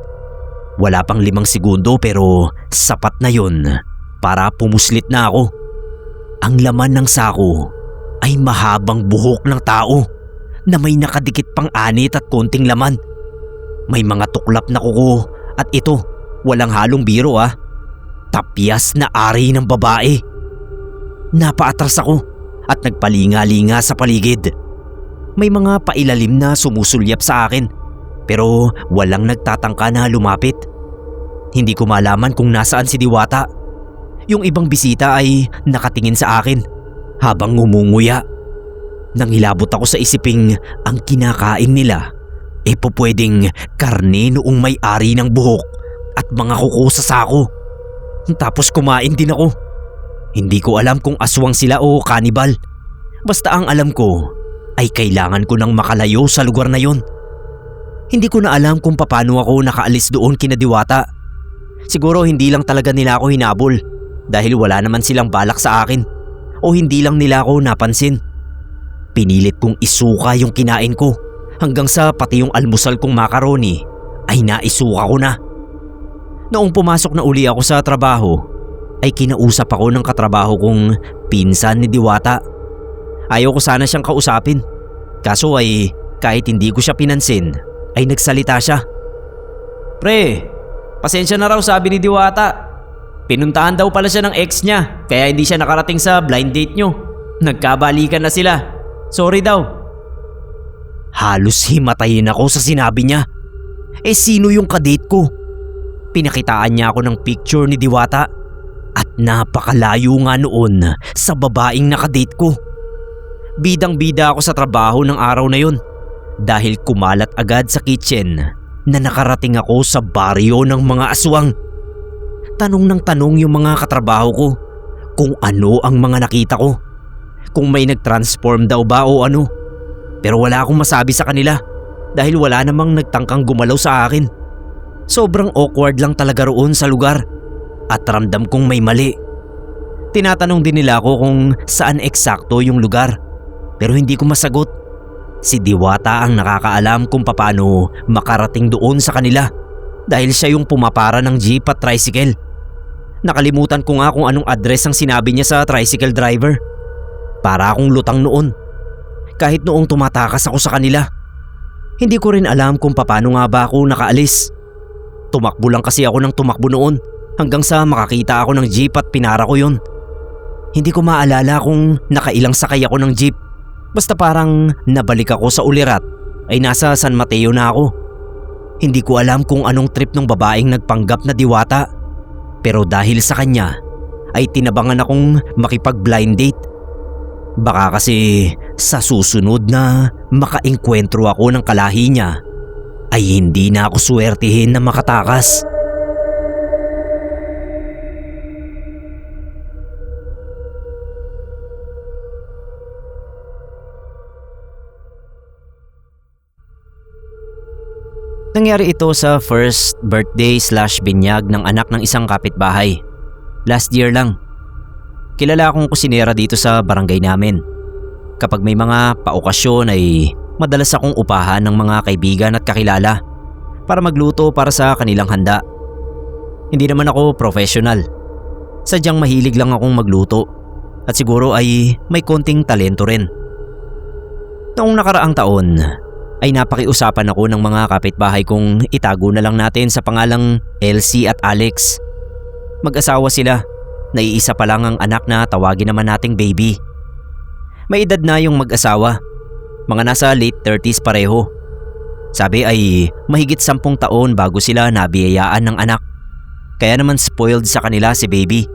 Wala pang 5 segundo pero sapat na yun para pumuslit na ako. Ang laman ng sako ay mahabang buhok ng tao na may nakadikit pang anit at konting laman. May mga tuklap na kuko at ito, walang halong biro tapyas na ari ng babae. Napaatras ako at nagpalinga-linga sa paligid. May mga pailalim na sumusulyap sa akin pero walang nagtatangka na lumapit. Hindi ko malaman kung nasaan si Diwata. Yung ibang bisita ay nakatingin sa akin habang ngumunguya. Nanghilabot ako sa isiping ang kinakain nila pwedeng karne noong may-ari ng buhok at mga kuko sa sako. Tapos kumain din ako. Hindi ko alam kung aswang sila o kanibal. Basta ang alam ko ay kailangan ko nang makalayo sa lugar na yon. Hindi ko na alam kung paano ako nakaalis doon kina Diwata. Siguro hindi lang talaga nila ako hinabol dahil wala naman silang balak sa akin o hindi lang nila ako napansin. Pinilit kong isuka yung kinain ko hanggang sa pati yung almusal kong macaroni ay naisuka ko na. Noong pumasok na uli ako sa trabaho, ay kinausap ako ng katrabaho kong pinsan ni Diwata. Ayaw ko sana siyang kausapin. Kaso ay kahit hindi ko siya pinansin, ay nagsalita siya. Pre, pasensya na raw sabi ni Diwata. Pinuntahan daw pala siya ng ex niya kaya hindi siya nakarating sa blind date nyo. Nagkabalikan na sila. Sorry daw. Halos himatayin ako sa sinabi niya. Sino yung kadate ko? Pinakitaan niya ako ng picture ni Diwata at napakalayo nga noon sa babaeng nakadate ko. Bidang-bida ako sa trabaho ng araw na yun dahil kumalat agad sa kitchen na nakarating ako sa baryo ng mga aswang. Tanong ng tanong yung mga katrabaho ko kung ano ang mga nakita ko. Kung may nag-transform daw ba o ano. Pero wala akong masabi sa kanila dahil wala namang nagtangkang gumalaw sa akin. Sobrang awkward lang talaga roon sa lugar at ramdam kong may mali. Tinatanong din nila ako kung saan eksakto yung lugar pero hindi ko masagot. Si Diwata ang nakakaalam kung paano makarating doon sa kanila dahil siya yung pumapara ng jeep at tricycle. Nakalimutan ko nga kung anong address ang sinabi niya sa tricycle driver. Para akong lutang noon. Kahit noong tumatakas ako sa kanila. Hindi ko rin alam kung paano nga ba ako nakaalis. Tumakbo lang kasi ako ng tumakbo noon hanggang sa makakita ako ng jeep at pinara ko yun. Hindi ko maalala kung nakailang sakay ako ng jeep. Basta parang nabalik ako sa ulirat ay nasa San Mateo na ako. Hindi ko alam kung anong trip ng babaeng nagpanggap na Diwata. Pero dahil sa kanya ay tinabangan akong makipag-blind date. Baka kasi sa susunod na makaengkwentro ako ng kalahi niya ay hindi na ako swertihin na makatakas. Nangyari ito sa first birthday/binyag ng anak ng isang kapitbahay. Last year lang. Kilala akong kusinera dito sa barangay namin. Kapag may mga paokasyon ay madalas akong upahan ng mga kaibigan at kakilala para magluto para sa kanilang handa. Hindi naman ako professional. Sadyang mahilig lang akong magluto at siguro ay may konting talento rin. Noong nakaraang taon ay napakiusapan ako ng mga kapitbahay kung itago na lang natin sa pangalang Elsie at Alex. Mag-asawa sila, naiisa pa lang ang anak na tawagin naman nating baby. May edad na yung mag-asawa, mga nasa late 30s pareho. Sabi ay mahigit 10 taon bago sila nabiyayaan ng anak. Kaya naman spoiled sa kanila si baby,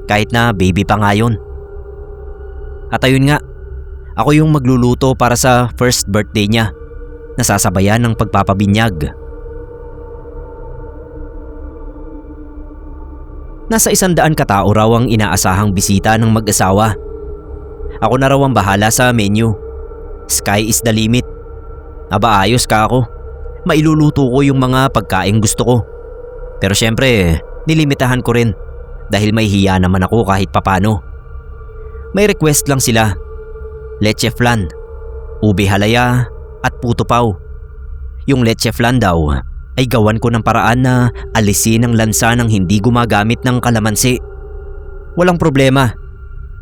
kahit na baby pa nga yun. At ayun nga, ako yung magluluto para sa first birthday niya, nasasabayan ng pagpapabinyag. Nasa 100 katao raw ang inaasahang bisita ng mag-asawa. Ako na raw ang bahala sa menu. Sky is the limit. Aba, ayos ka ako. Mailuluto ko yung mga pagkaing gusto ko. Pero syempre, nilimitahan ko rin dahil may hiya naman ako kahit papano. May request lang sila. Leche flan, ube halaya at puto pau. Yung leche flan daw ay gawan ko ng paraan na alisin ang lansa ng hindi gumagamit ng kalamansi. Walang problema.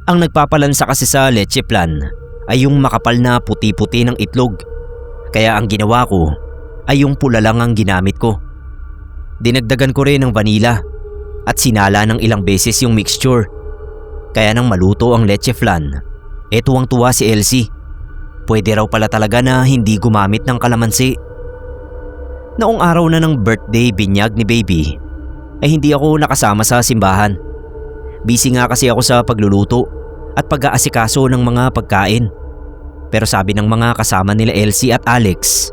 Ang nagpapalansa kasi sa leche flan ay yung makapal na puti-puti ng itlog. Kaya ang ginawa ko ay yung pula lang ang ginamit ko. Dinagdagan ko rin ng vanilla at sinala ng ilang beses yung mixture. Kaya nang maluto ang leche flan, tuwang-tuwa si Elsie. Pwede raw pala talaga na hindi gumamit ng kalamansi. Noong araw na ng birthday binyag ni baby, ay hindi ako nakasama sa simbahan. Busy nga kasi ako sa pagluluto at pag-aasikaso ng mga pagkain. Pero sabi ng mga kasama nila Elsie at Alex,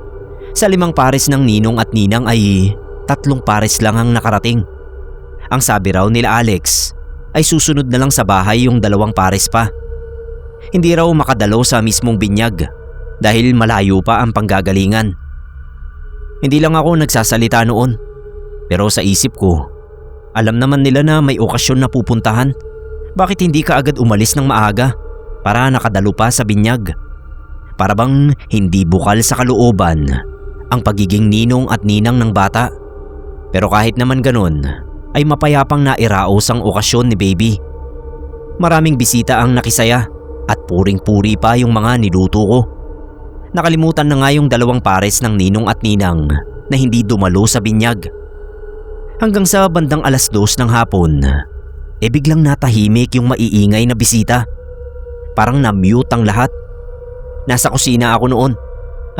sa 5 pares ng ninong at ninang ay 3 pares lang ang nakarating. Ang sabi raw nila Alex ay susunod na lang sa bahay yung 2 pares pa. Hindi raw makadalo sa mismong binyag dahil malayo pa ang panggagalingan. Hindi lang ako nagsasalita noon, pero sa isip ko, alam naman nila na may okasyon na pupuntahan. Bakit hindi ka agad umalis ng maaga para nakadalo pa sa binyag? Para bang hindi bukal sa kalooban ang pagiging ninong at ninang ng bata. Pero kahit naman ganun, ay mapayapang nairaos ang okasyon ni baby. Maraming bisita ang nakisaya at puring-puri pa yung mga niluto ko. Nakalimutan na nga yung 2 pares ng ninong at ninang na hindi dumalo sa binyag. Hanggang sa bandang 2:00 ng hapon, biglang natahimik yung maiingay na bisita. Parang na-mute ang lahat. Nasa kusina ako noon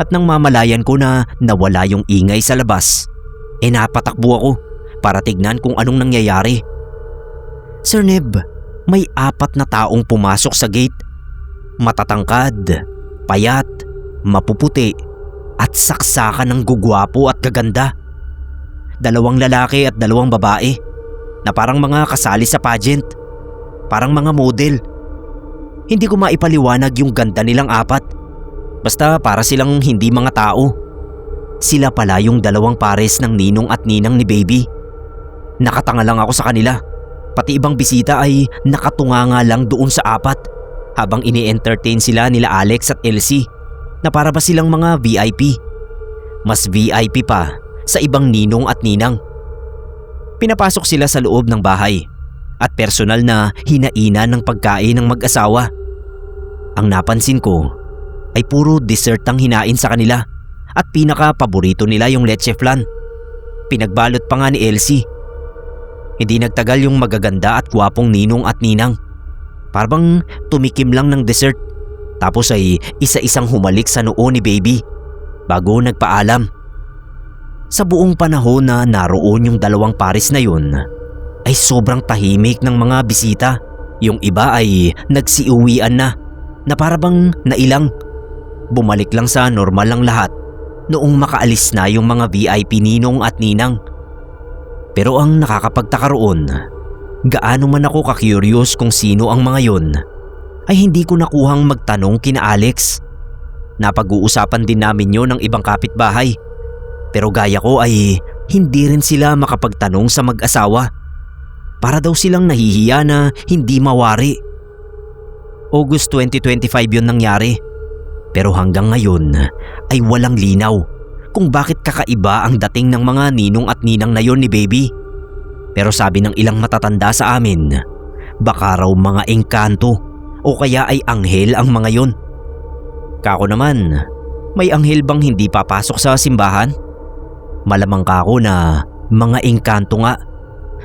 at nang mamalayan ko na nawala yung ingay sa labas, napatakbo ako para tignan kung anong nangyayari. Sir Neb, may 4 na taong pumasok sa gate. Matatangkad, payat, mapuputi at saksakan ng gugwapo at gaganda. 2 lalaki at 2 babae na parang mga kasali sa pageant. Parang mga model. Hindi ko maipaliwanag yung ganda nilang 4. Basta para silang hindi mga tao. Sila pala yung 2 pares ng ninong at ninang ni baby. Nakatanga lang ako sa kanila. Pati ibang bisita ay nakatunganga lang doon sa 4 habang ini-entertain sila nila Alex at Elsie na para ba silang mga VIP. Mas VIP pa sa ibang ninong at ninang. Pinapasok sila sa loob ng bahay at personal na hinainan ng pagkain ng mag-asawa. Ang napansin ko ay puro dessert ang hinain sa kanila at pinaka-paborito nila yung leche flan. Pinagbalot pa nga ni Elsie. Hindi nagtagal yung magaganda at gwapong ninong at ninang. Parang tumikim lang ng dessert tapos ay isa-isang humalik sa noo ni baby bago nagpaalam. Sa buong panahon na naroon yung 2 pares na yun ay sobrang tahimik ng mga bisita. Yung iba ay nagsiuwian na para bang nailang. Bumalik lang sa normal lang lahat noong makaalis na yung mga VIP ninong at ninang. Pero ang nakakapagtaka roon, gaano man ako ka-curious kung sino ang mga yon, ay hindi ko nakuhang magtanong kina Alex. Napag-uusapan din namin yon ng ibang kapitbahay. Pero gaya ko ay hindi rin sila makapagtanong sa mag-asawa. Para daw silang nahihiya na hindi mawari. August 2025 yun nangyari. Pero hanggang ngayon ay walang linaw kung bakit kakaiba ang dating ng mga ninong at ninang na yon ni baby. Pero sabi ng ilang matatanda sa amin, baka raw mga engkanto o kaya ay anghel ang mga yon. Kako naman, may anghel bang hindi papasok sa simbahan? Malamang kako na mga engkanto nga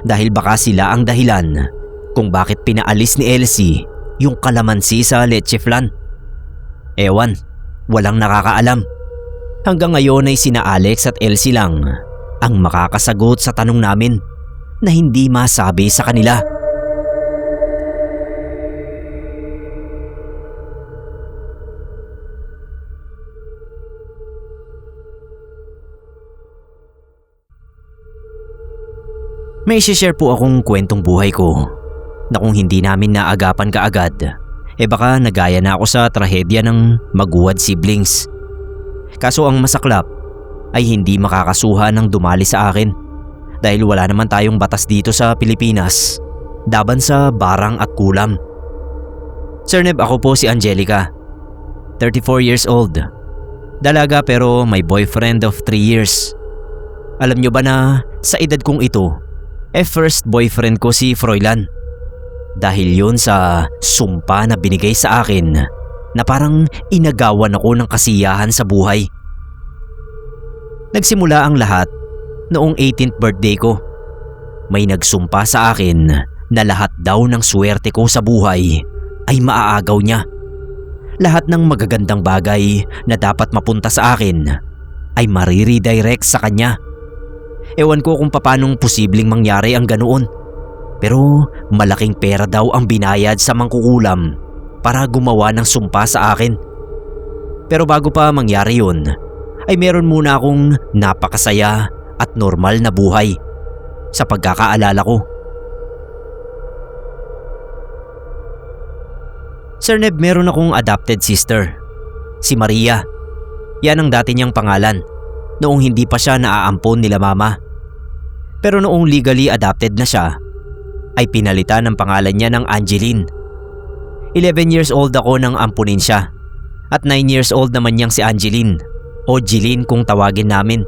dahil baka sila ang dahilan kung bakit pinaalis ni Elsie yung kalamansi sa leche flan. Ewan, walang nakakaalam. Hanggang ngayon ay sina Alex at Elsie lang ang makakasagot sa tanong namin na hindi masabi sa kanila. May share po akong kwentong buhay ko na kung hindi namin naagapan kaagad, baka nagaya na ako sa trahedya ng maguwad siblings. Kaso ang masaklap ay hindi makakasuhan ng dumali sa akin dahil wala naman tayong batas dito sa Pilipinas daban sa barang at kulam. Sir Neb, ako po si Angelica, 34 years old. Dalaga pero may boyfriend of 3 years. Alam nyo ba na sa edad kong ito, first boyfriend ko si Froilan. Dahil yun sa sumpa na binigay sa akin na parang inagawan ako ng kasiyahan sa buhay. Nagsimula ang lahat noong 18th birthday ko. May nagsumpa sa akin na lahat daw ng swerte ko sa buhay ay maaagaw niya. Lahat ng magagandang bagay na dapat mapunta sa akin ay mariredirect sa kanya. Ewan ko kung paanong posibleng mangyari ang ganoon. Pero malaking pera daw ang binayad sa mangkukulam para gumawa ng sumpa sa akin. Pero bago pa mangyari yun, ay meron muna akong napakasaya at normal na buhay sa pagkakaalala ko. Sir Neb, meron akong adopted sister, si Maria. Yan ang dati niyang pangalan noong hindi pa siya naaampon nila mama. Pero noong legally adopted na siya, ay pinalitan ng pangalan niya ng Angeline. 11 years old ako nang ampunin siya at 9 years old naman niyang si Angeline o Jeline kung tawagin namin.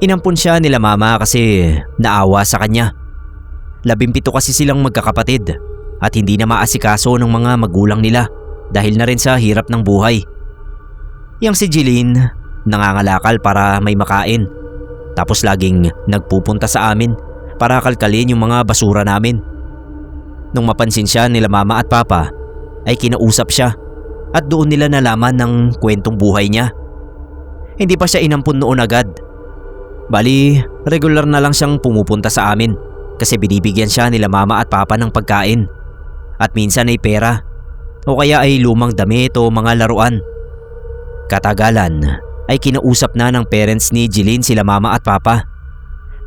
Inampun siya nila mama kasi naawa sa kanya. 17 kasi silang magkakapatid at hindi na maasikaso ng mga magulang nila dahil na rin sa hirap ng buhay. Yang si Jeline nangangalakal para may makain tapos laging nagpupunta sa amin para kalkalin yung mga basura namin. Nung mapansin siya nila mama at papa, ay kinausap siya at doon nila nalaman ng kwentong buhay niya. Hindi pa siya inampun noon agad. Bali, regular na lang siyang pumupunta sa amin kasi binibigyan siya nila mama at papa ng pagkain at minsan ay pera o kaya ay lumang damit o mga laruan. Katagalan ay kinausap na ng parents ni Jeline sila mama at papa.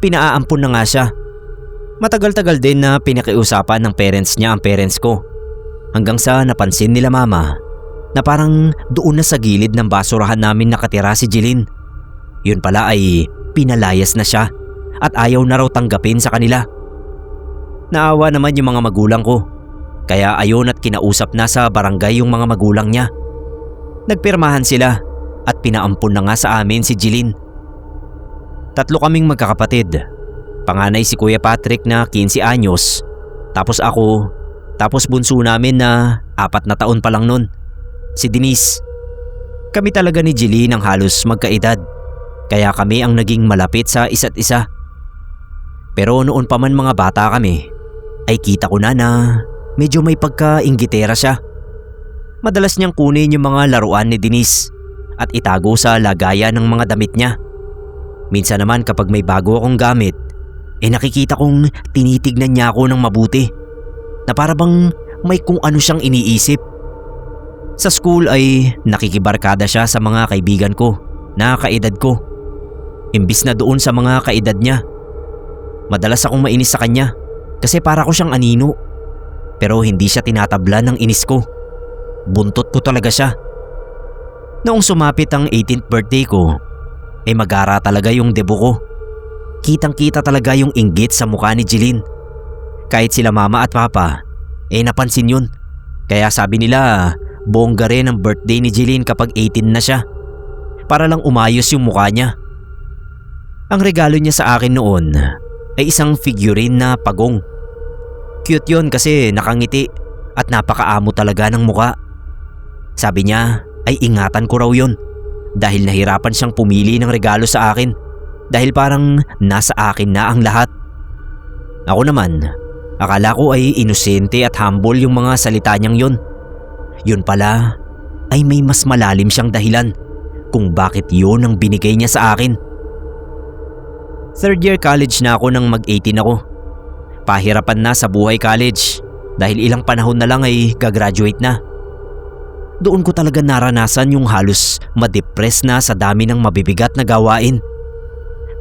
Pinaampun na nga siya. Matagal-tagal din na pinakiusapan ng parents niya ang parents ko. Hanggang sa napansin nila mama na parang doon na sa gilid ng basurahan namin nakatira si Jeline. Yun pala ay pinalayas na siya at ayaw na raw tanggapin sa kanila. Naawa naman yung mga magulang ko. Kaya ayon at kinausap na sa barangay yung mga magulang niya. Nagpirmahan sila at pinaampun na nga sa amin si Jeline. 3 kaming magkakapatid. Panganay si Kuya Patrick na 15 anyos, tapos ako, tapos bunso namin na 4 na taon pa lang nun, si Denise. Kami talaga ni Jeline ang halos magkaedad, kaya kami ang naging malapit sa isa't isa. Pero noon pa man mga bata kami, ay kita ko na medyo may pagka-inggitera siya. Madalas niyang kunin yung mga laruan ni Denise at itago sa lagayan ng mga damit niya. Minsan naman kapag may bago akong gamit, nakikita kong tinitignan niya ako ng mabuti na para bang may kung ano siyang iniisip. Sa school ay nakikibarkada siya sa mga kaibigan ko na kaedad ko, imbis na doon sa mga kaedad niya. Madalas akong mainis sa kanya kasi para ko siyang anino, pero hindi siya tinatabla ng inis ko. Buntot ko talaga siya. Noong sumapit ang 18th birthday ko, magara talaga yung debo ko. Kitang kita talaga yung inggit sa mukha ni Jeline. Kahit sila mama at papa, napansin yun. Kaya sabi nila, bongga rin ang birthday ni Jeline kapag 18 na siya. Para lang umayos yung mukha niya. Ang regalo niya sa akin noon ay isang figurine na pagong. Cute yun kasi nakangiti at napakaamo talaga ng mukha. Sabi niya ay ingatan ko raw yun dahil nahirapan siyang pumili ng regalo sa akin dahil parang nasa akin na ang lahat. Ako naman, akala ko ay inosente at humble yung mga salita niyang yun. Yun pala ay may mas malalim siyang dahilan kung bakit yun ang binigay niya sa akin. Third year college na ako nang mag-18 ako. Pahirapan na sa buhay college dahil ilang panahon na lang ay gagraduate na. Doon ko talaga naranasan yung halos ma-depress na sa dami ng mabibigat na gawain.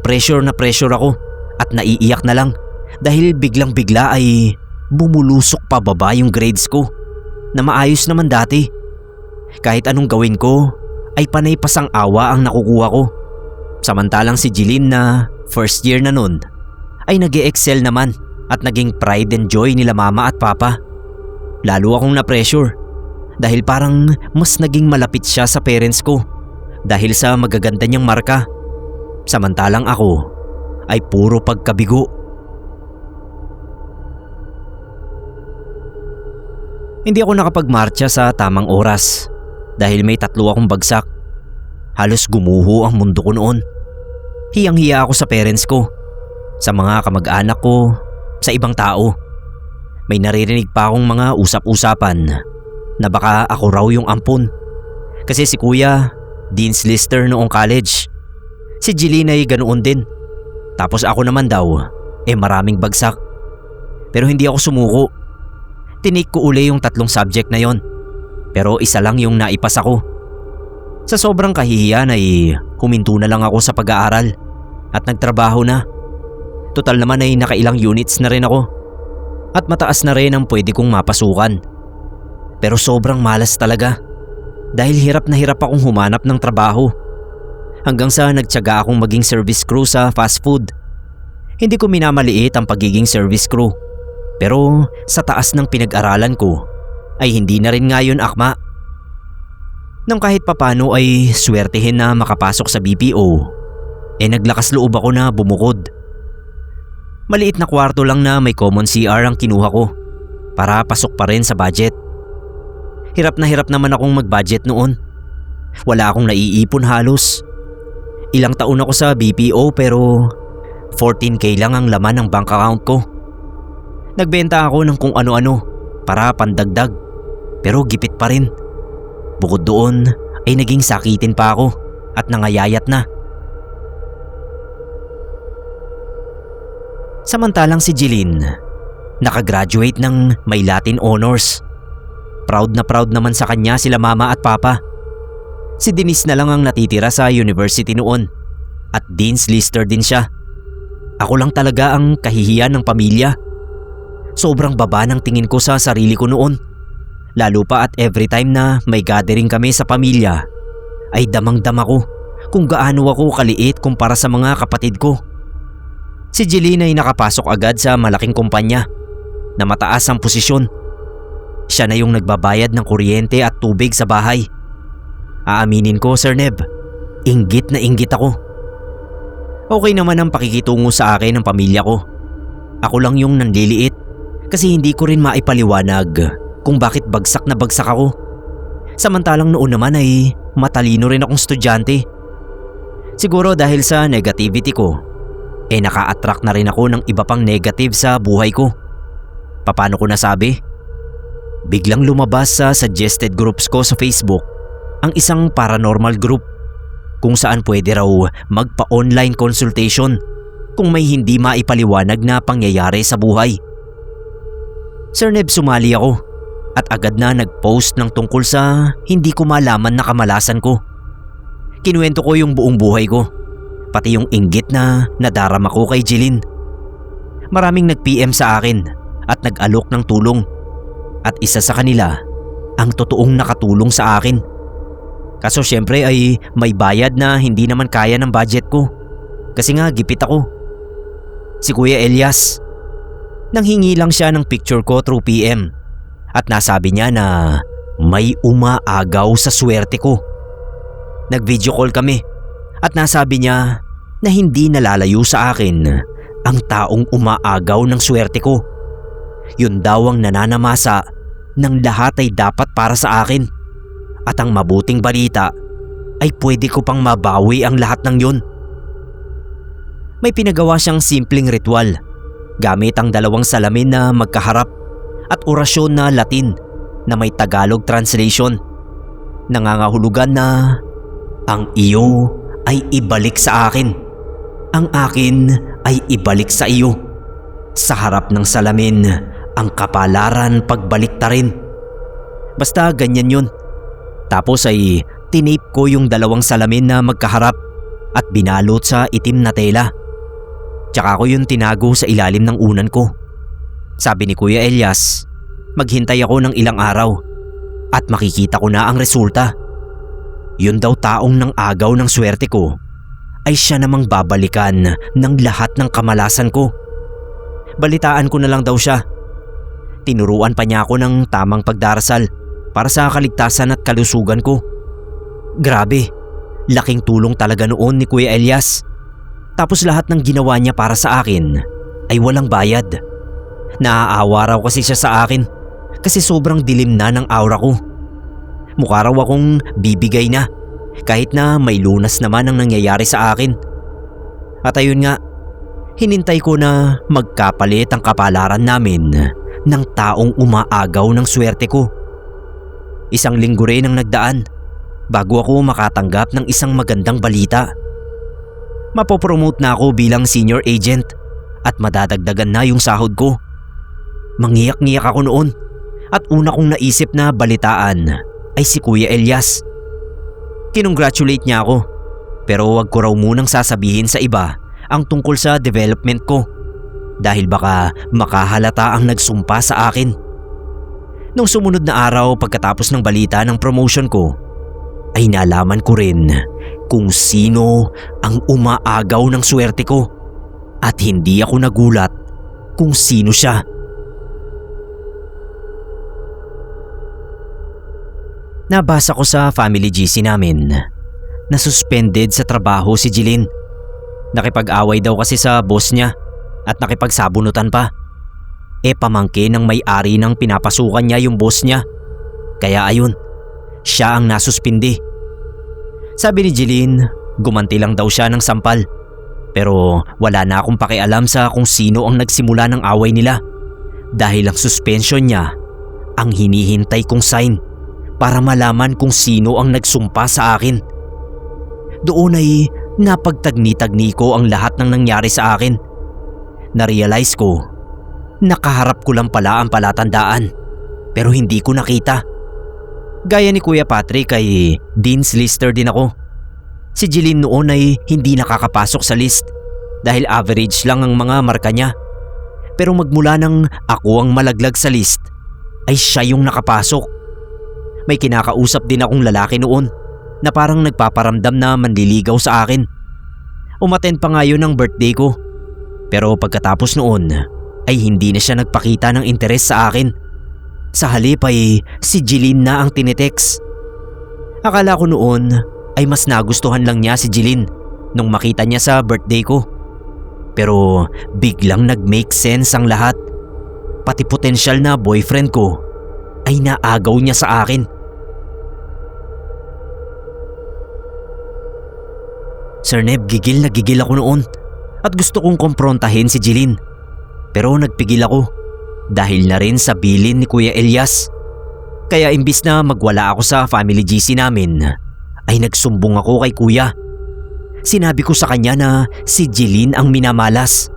Pressure na pressure ako at naiiyak na lang dahil biglang bigla ay bumulusok pababa yung grades ko na maayos naman dati. Kahit anong gawin ko ay panay pasang awa ang nakukuha ko. Samantalang si Jeline na first year na nun ay nag-e-excel naman at naging pride and joy nila mama at papa. Lalo akong na-pressure dahil parang mas naging malapit siya sa parents ko dahil sa magaganda niyang marka. Samantalang ako ay puro pagkabigo. Hindi ako nakapagmarcha sa tamang oras dahil may 3 akong bagsak. Halos gumuho ang mundo ko noon. Hiyang-hiya ako sa parents ko, sa mga kamag-anak ko, sa ibang tao. May naririnig pa akong mga usap-usapan na baka ako raw yung ampun. Kasi si kuya, Dean's Lister noong college. Si Jeline ay ganoon din. Tapos ako naman daw, maraming bagsak. Pero hindi ako sumuko. Tinake ko uli yung 3 subject na yon. Pero isa lang yung naipasa ko. Sa sobrang kahihiyan ay huminto na lang ako sa pag-aaral at nagtrabaho na. Total naman ay nakailang units na rin ako. At mataas na rin ang pwede kong mapasukan. Pero sobrang malas talaga dahil hirap na hirap akong humanap ng trabaho. Hanggang sa nagtiyaga akong maging service crew sa fast food. Hindi ko minamaliit ang pagiging service crew. Pero sa taas ng pinag-aralan ko ay hindi na rin nga yun akma. Nang kahit papano ay swertehin na makapasok sa BPO, naglakas loob ako na bumukod. Maliit na kwarto lang na may common CR ang kinuha ko para pasok pa rin sa budget. Hirap naman akong mag-budget noon. Wala akong naiipon halos. Ilang taon ako sa BPO pero 14K lang ang laman ng bank account ko. Nagbenta ako ng kung ano-ano para pandagdag pero gipit pa rin. Bukod doon ay naging sakitin pa ako at nangayayat na. Samantalang si Jeline, nakagraduate ng may Latin honors. Proud na proud naman sa kanya sila mama at papa. Si Denise na lang ang natitira sa university noon at Dean's Lister din siya. Ako lang talaga ang kahihiyan ng pamilya. Sobrang baba ng tingin ko sa sarili ko noon. Lalo pa at every time na may gathering kami sa pamilya ay damang-dama ko kung gaano ako kaliit kumpara sa mga kapatid ko. Si Jeline ay nakapasok agad sa malaking kumpanya na mataas ang posisyon. Siya na yung nagbabayad ng kuryente at tubig sa bahay. Aaminin ko, Sir Neb, inggit na inggit ako. Okay naman ang pakikitungo sa akin ng pamilya ko. Ako lang yung nanliliit kasi hindi ko rin maipaliwanag kung bakit bagsak na bagsak ako. Samantalang noon naman ay matalino rin akong estudyante. Siguro dahil sa negativity ko, naka-attract na rin ako ng iba pang negative sa buhay ko. Paano ko nasabi? Biglang lumabas sa suggested groups ko sa Facebook ang isang paranormal group kung saan pwede raw magpa-online consultation kung may hindi maipaliwanag na pangyayari sa buhay. Sir Neb, sumali ako at agad na nag-post ng tungkol sa hindi ko malaman na kamalasan ko. Kinuwento ko yung buong buhay ko, pati yung inggit na nadarama ko kay Jeline. Maraming nag-PM sa akin at nag-alok ng tulong at isa sa kanila ang totoong nakatulong sa akin. Kaso syempre ay may bayad na hindi naman kaya ng budget ko. Kasi nga gipit ako. Si Kuya Elias. Nanghingi lang siya ng picture ko through PM. At nasabi niya na may umaagaw sa swerte ko. Nag-video call kami at nasabi niya na hindi nalalayo sa akin ang taong umaagaw ng swerte ko. Yun daw ang nananamasa ng lahat ay dapat para sa akin. At ang mabuting balita ay pwede ko pang mabawi ang lahat ng yun. May pinagawa siyang simpleng ritual gamit ang 2 salamin na magkaharap at orasyon na Latin na may Tagalog translation. Nangangahulugan na ang iyo ay ibalik sa akin. Ang akin ay ibalik sa iyo. Sa harap ng salamin, ang kapalaran pagbaliktarin. Basta ganyan yun. Tapos ay tinape ko yung 2 salamin na magkaharap at binalot sa itim na tela. Tsaka ko yun tinago sa ilalim ng unan ko. Sabi ni Kuya Elias, maghintay ako ng ilang araw at makikita ko na ang resulta. Yun daw taong nang agaw ng swerte ko ay siya namang babalikan ng lahat ng kamalasan ko. Balitaan ko na lang daw siya. Tinuruan pa niya ako ng tamang pagdarasal para sa kaligtasan at kalusugan ko. Grabe, laking tulong talaga noon ni Kuya Elias. Tapos lahat ng ginawa niya para sa akin ay walang bayad. Naaawa raw kasi siya sa akin kasi sobrang dilim na ng aura ko. Mukha raw akong bibigay na kahit na may lunas naman ang nangyayari sa akin. At ayun nga, hinintay ko na magkapalit ang kapalaran namin ng taong umaagaw ng swerte ko. 1 linggo rin ang nagdaan bago ako makatanggap ng isang magandang balita. Mapopromote na ako bilang senior agent at madadagdagan na yung sahod ko. Mangiyak-ngiyak ako noon at una kong naisip na balitaan ay si Kuya Elias. Kinongratulate niya ako pero wag ko raw munang sasabihin sa iba ang tungkol sa development ko dahil baka makahalata ang nagsumpa sa akin. Nung sumunod na araw pagkatapos ng balita ng promotion ko ay nalaman ko rin kung sino ang umaagaw ng swerte ko at hindi ako nagulat kung sino siya. Nabasa ko sa family GC namin na suspended sa trabaho si Jeline. Nakipag-away daw kasi sa boss niya at nakipagsabunutan pa. Pamangkin ng may-ari ng pinapasukan niya yung boss niya. Kaya ayun, siya ang nasuspindi. Sabi ni Jeline, gumanti lang daw siya ng sampal. Pero wala na akong pakialam sa kung sino ang nagsimula ng away nila. Dahil ang suspension niya ang hinihintay kong sign para malaman kung sino ang nagsumpa sa akin. Doon ay napagtagni-tagni ko ang lahat ng nangyari sa akin. Na-realize ko, nakaharap ko lang pala ang palatandaan pero hindi ko nakita. Gaya ni Kuya Patrick ay Dean's Lister din ako. Si Jeline noon ay hindi nakakapasok sa list dahil average lang ang mga marka niya. Pero magmula nang ako ang malaglag sa list ay siya yung nakapasok. May kinakausap din akong lalaki noon na parang nagpaparamdam na manliligaw sa akin. Umattend pa nga yun ng birthday ko. Pero pagkatapos noon ay hindi na siya nagpakita ng interes sa akin. Sa halip ay si Jeline na ang tinitext. Akala ko noon ay mas nagustuhan lang niya si Jeline nung makita niya sa birthday ko. Pero biglang nag-make sense ang lahat. Pati potensyal na boyfriend ko ay naagaw niya sa akin. Sir Neb, gigil na gigil ako noon at gusto kong komprontahin si Jeline. Pero nagpigil ako dahil na rin sa bilin ni Kuya Elias. Kaya imbis na magwala ako sa family GC namin ay nagsumbong ako kay Kuya. Sinabi ko sa kanya na si Jeline ang minamalas.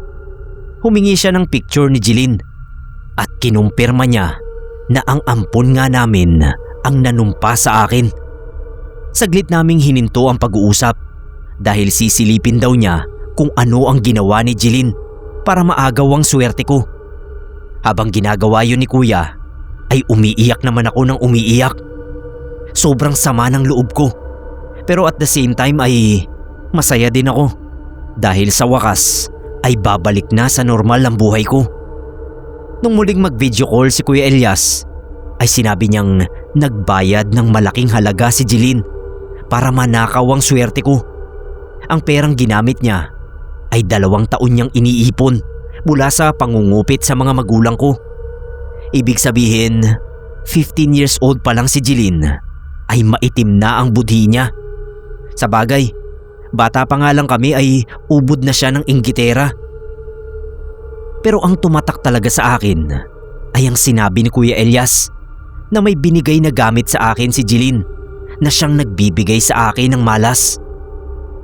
Humingi siya ng picture ni Jeline at kinumpirma niya na ang ampon nga namin ang nanumpa sa akin. Saglit naming hininto ang pag-uusap dahil sisilipin daw niya kung ano ang ginawa ni Jeline para maagaw ang swerte ko. Habang ginagawa yun ni Kuya ay umiiyak naman ako ng umiiyak. Sobrang sama ng loob ko Pero at the same time ay masaya din ako. Dahil sa wakas ay babalik na sa normal ang buhay ko. Nung muling mag-video call si Kuya Elias, ay sinabi niyang nagbayad ng malaking halaga si Jeline para manakaw ang swerte ko. Ang perang ginamit niya ay 2 taon niyang iniipon mula sa pangungupit sa mga magulang ko. Ibig sabihin, 15 years old pa lang si Jeline ay maitim na ang budhi niya. Sa bagay, bata pa nga lang kami ay ubod na siya ng inggitera. Pero ang tumatak talaga sa akin ay ang sinabi ni Kuya Elias na may binigay na gamit sa akin si Jeline na siyang nagbibigay sa akin ng malas.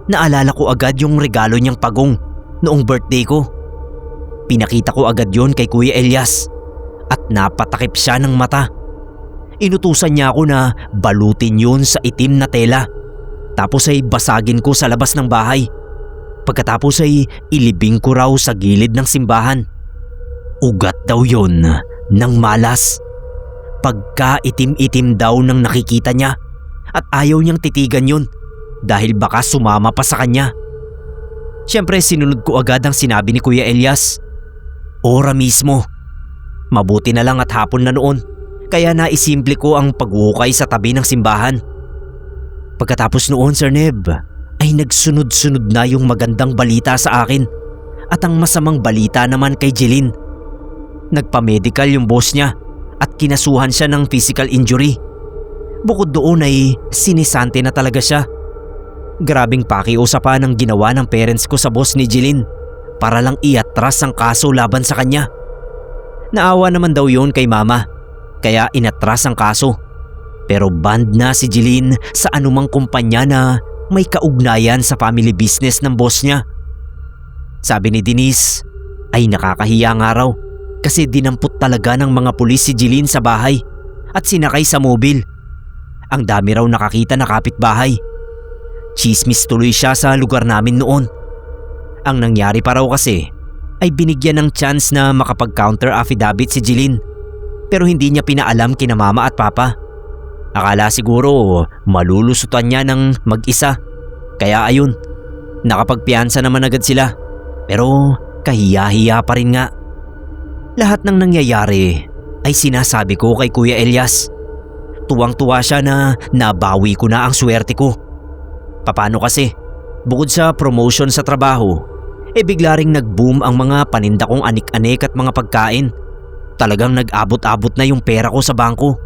Naalala ko agad yung regalo niyang pagong noong birthday ko. Pinakita ko agad yon kay Kuya Elias at napatakip siya ng mata. Inutusan niya ako na balutin yun sa itim na tela tapos ay basagin ko sa labas ng bahay. Pagkatapos ay ilibing ko raw sa gilid ng simbahan. Ugat daw yon ng malas. Pagka itim-itim daw nang nakikita niya at ayaw niyang titigan yun dahil baka sumama pa sa kanya. Siyempre sinunod ko agad ang sinabi ni Kuya Elias. Ora mismo. Mabuti na lang at hapon na noon kaya naisimple ko ang paghuhukay sa tabi ng simbahan. Pagkatapos noon, Sir Neb, ay nagsunod-sunod na yung magandang balita sa akin at ang masamang balita naman kay Jeline. Nagpa-medical yung boss niya at kinasuhan siya ng physical injury. Bukod doon ay sinisante na talaga siya. Grabing pakiusapan ang ginawa ng parents ko sa boss ni Jeline para lang iatras ang kaso laban sa kanya. Naawa naman daw yun kay mama kaya inatras ang kaso. Pero banned na si Jeline sa anumang kumpanya na may kaugnayan sa family business ng boss niya. Sabi ni Denise ay nakakahiya nga raw kasi dinampot talaga ng mga pulis si Jeline sa bahay at sinakay sa mobil. Ang dami raw nakakita na kapitbahay. Chismis tuloy siya sa lugar namin noon. Ang nangyari pa raw kasi ay binigyan ng chance na makapag-counter affidavit si Jeline pero hindi niya pinaalam kina mama at papa. Akala siguro malulusutan niya ng mag-isa. Kaya ayun, nakapagpiyansa naman agad sila. Pero kahiya-hiya pa rin nga. Lahat ng nangyayari ay sinasabi ko kay Kuya Elias. Tuwang-tuwa siya na nabawi ko na ang swerte ko. Paano kasi, bukod sa promotion sa trabaho, bigla ring nag-boom ang mga paninda kong anik-anik at mga pagkain. Talagang nag-abot-abot na yung pera ko sa bangko.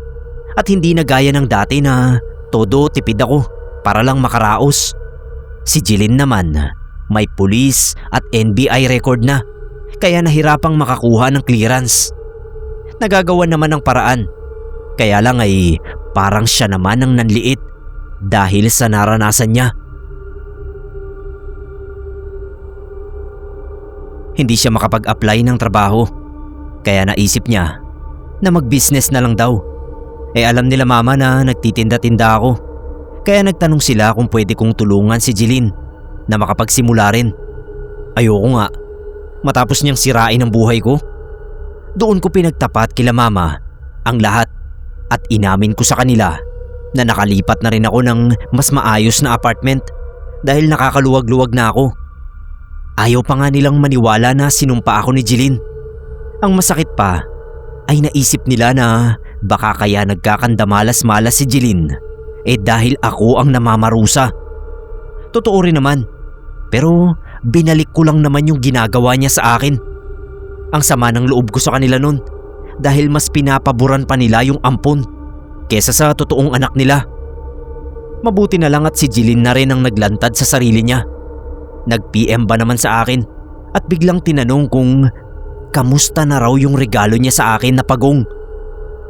At hindi na gaya ng dati na todo tipid ako para lang makaraos. Si Jeline naman may police at NBI record na kaya nahirapang makakuha ng clearance. Nagagawa naman ng paraan. Kaya lang ay parang siya naman ang nanliit dahil sa naranasan niya. Hindi siya makapag-apply ng trabaho kaya naisip niya na mag-business na lang daw. Alam nila mama na nagtitinda-tinda ako. Kaya nagtanong sila kung pwede kong tulungan si Jeline na makapagsimula rin. Ayoko nga. Matapos niyang sirain ang buhay ko. Doon ko pinagtapat kila mama ang lahat at inamin ko sa kanila na nakalipat na rin ako ng mas maayos na apartment dahil nakakaluwag-luwag na ako. Ayaw pa nga nilang maniwala na sinumpa ako ni Jeline. Ang masakit pa ay naisip nila na baka kaya nagkakandamalas-malas si Jeline dahil ako ang namamarusa. Totoo rin naman, pero binalik ko lang naman yung ginagawa niya sa akin. Ang sama ng loob ko sa kanila nun dahil mas pinapaboran pa nila yung ampon kesa sa totoong anak nila. Mabuti na lang at si Jeline na rin ang naglantad sa sarili niya. Nag-PM ba naman sa akin at biglang tinanong kung kamusta na raw yung regalo niya sa akin na pagong.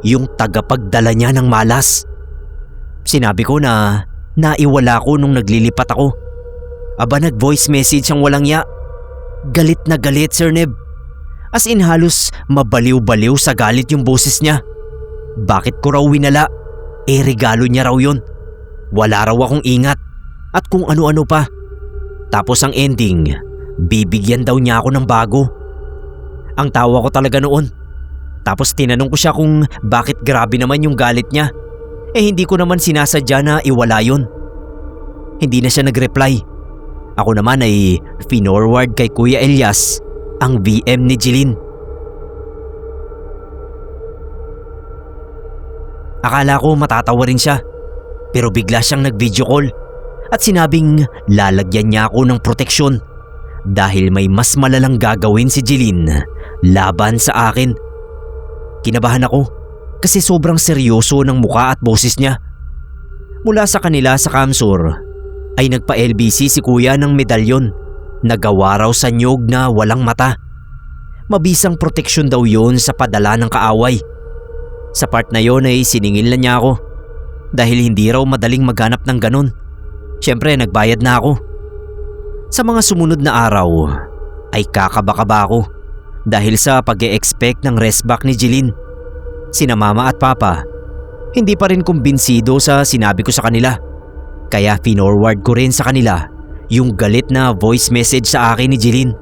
Yung tagapagdala niya ng malas. Sinabi ko na naiwala ko nung naglilipat ako. Aba, nag-voice message ang walang ya. Galit na galit, Sir Neb. As in halos mabaliw-baliw sa galit yung boses niya. Bakit ko raw winala? Regalo niya raw yun. Wala raw akong ingat. At kung ano-ano pa. Tapos ang ending, bibigyan daw niya ako ng bago. Ang tawa ko talaga noon. Tapos tinanong ko siya kung bakit grabe naman yung galit niya. Hindi ko naman sinasadya na iwala yun. Hindi na siya nag-reply. Ako naman ay finorward kay Kuya Elias ang VM ni Jeline. Akala ko matatawa rin siya, pero bigla siyang nag-video call at sinabing lalagyan niya ako ng proteksyon dahil may mas malalang gagawin si Jeline laban sa akin. Kinabahan ako kasi sobrang seryoso ng mukha at boses niya. Mula sa kanila sa Kamsur ay nagpa-LBC si kuya ng medalyon na gawa raw sa nyog na walang mata. Mabisang proteksyon daw yon sa padala ng kaaway. Sa part na yon ay siningil na niya ako dahil hindi raw madaling maghanap ng ganun. Siyempre nagbayad na ako. Sa mga sumunod na araw ay kakaba-kaba ako dahil sa pag-e-expect ng restback ni Jeline. Sina mama at papa hindi pa rin kumbinsido sa sinabi ko sa kanila. Kaya finorward ko rin sa kanila yung galit na voice message sa akin ni Jeline.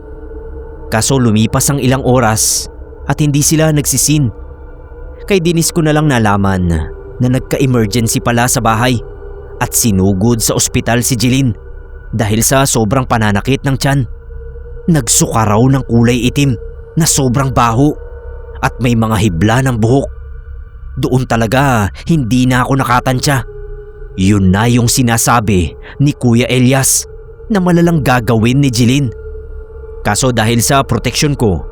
Kaso lumipas ang ilang oras at hindi sila nagsisin. Kay Dinis ko na lang nalaman na nagka-emergency pala sa bahay at sinugod sa ospital si Jeline dahil sa sobrang pananakit ng tiyan. Nagsuka raw ng kulay itim na sobrang baho at may mga hibla ng buhok. Doon talaga hindi na ako nakatansya. Yun na yung sinasabi ni Kuya Elias na malalang gagawin ni Jeline. Kaso dahil sa proteksyon ko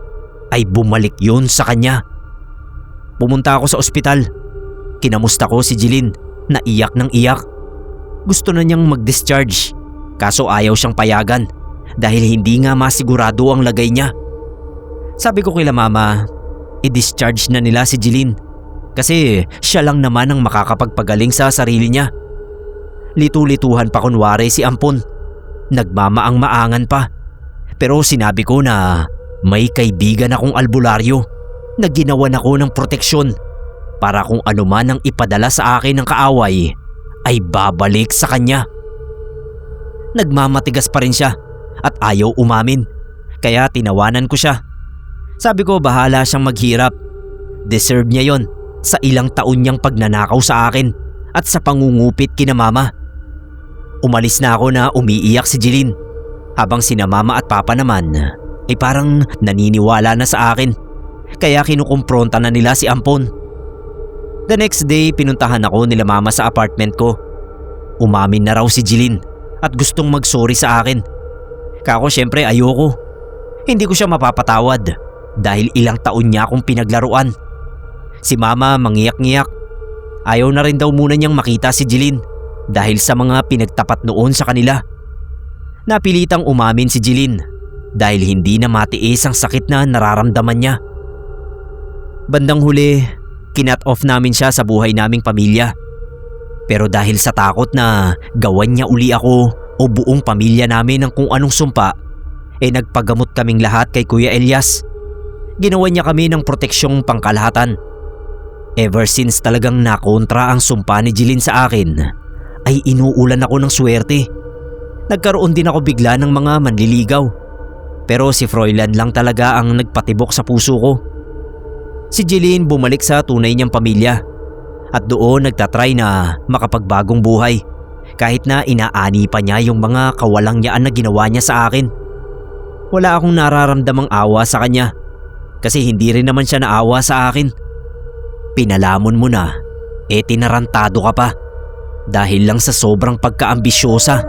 ay bumalik yun sa kanya. Pumunta ako sa ospital. Kinamusta ko si Jeline na iyak ng iyak. Gusto na niyang mag-discharge kaso ayaw siyang payagan dahil hindi nga masigurado ang lagay niya. Sabi ko kila mama, i-discharge na nila si Jeline kasi siya lang naman ang makakapagpagaling sa sarili niya. Litu-lituhan pa kunwari si Ampon. Nagmamaang-maangan pa. Pero sinabi ko na may kaibigan akong albularyo na ginawan ako ng proteksyon para kung ano man ang ipadala sa akin ng kaaway ay babalik sa kanya. Nagmamatigas pa rin siya at ayaw umamin kaya tinawanan ko siya. Sabi ko bahala siyang maghirap. Deserve niya yon sa ilang taon niyang pagnanakaw sa akin at sa pangungupit kina mama. Umalis na ako na umiiyak si Jeline habang sina mama at papa naman ay parang naniniwala na sa akin kaya kinukumpronta na nila si Ampon. The next day pinuntahan ako nila mama sa apartment ko. Umamin na raw si Jeline at gustong mag-sorry sa akin. Kako syempre ayoko. Hindi ko siya mapapatawad dahil ilang taon niya akong pinaglaruan. Si mama mangiyak-ngiyak. Ayaw na rin daw muna niyang makita si Jeline dahil sa mga pinagtapat noon sa kanila. Napilitang umamin si Jeline dahil hindi na matiis ang sakit na nararamdaman niya. Bandang huli, kinat off namin siya sa buhay naming pamilya. Pero dahil sa takot na gawan niya uli ako o buong pamilya namin ng kung anong sumpa, nagpagamot kaming lahat kay Kuya Elias. Ginawa niya kami ng proteksyong pangkalahatan. Ever since talagang nakontra ang sumpa ni Jeline sa akin, ay inuulan ako ng swerte. Nagkaroon din ako bigla ng mga manliligaw. Pero si Froilan lang talaga ang nagpatibok sa puso ko. Si Jeline bumalik sa tunay niyang pamilya at doon nagtatry na makapagbagong buhay kahit na inaani pa niya yung mga kawalangyaan na ginawa niya sa akin. Wala akong nararamdamang awa sa kanya kasi hindi rin naman siya naawa sa akin. Pinalamon mo na, tinarantado ka pa dahil lang sa sobrang pagkaambisyosa.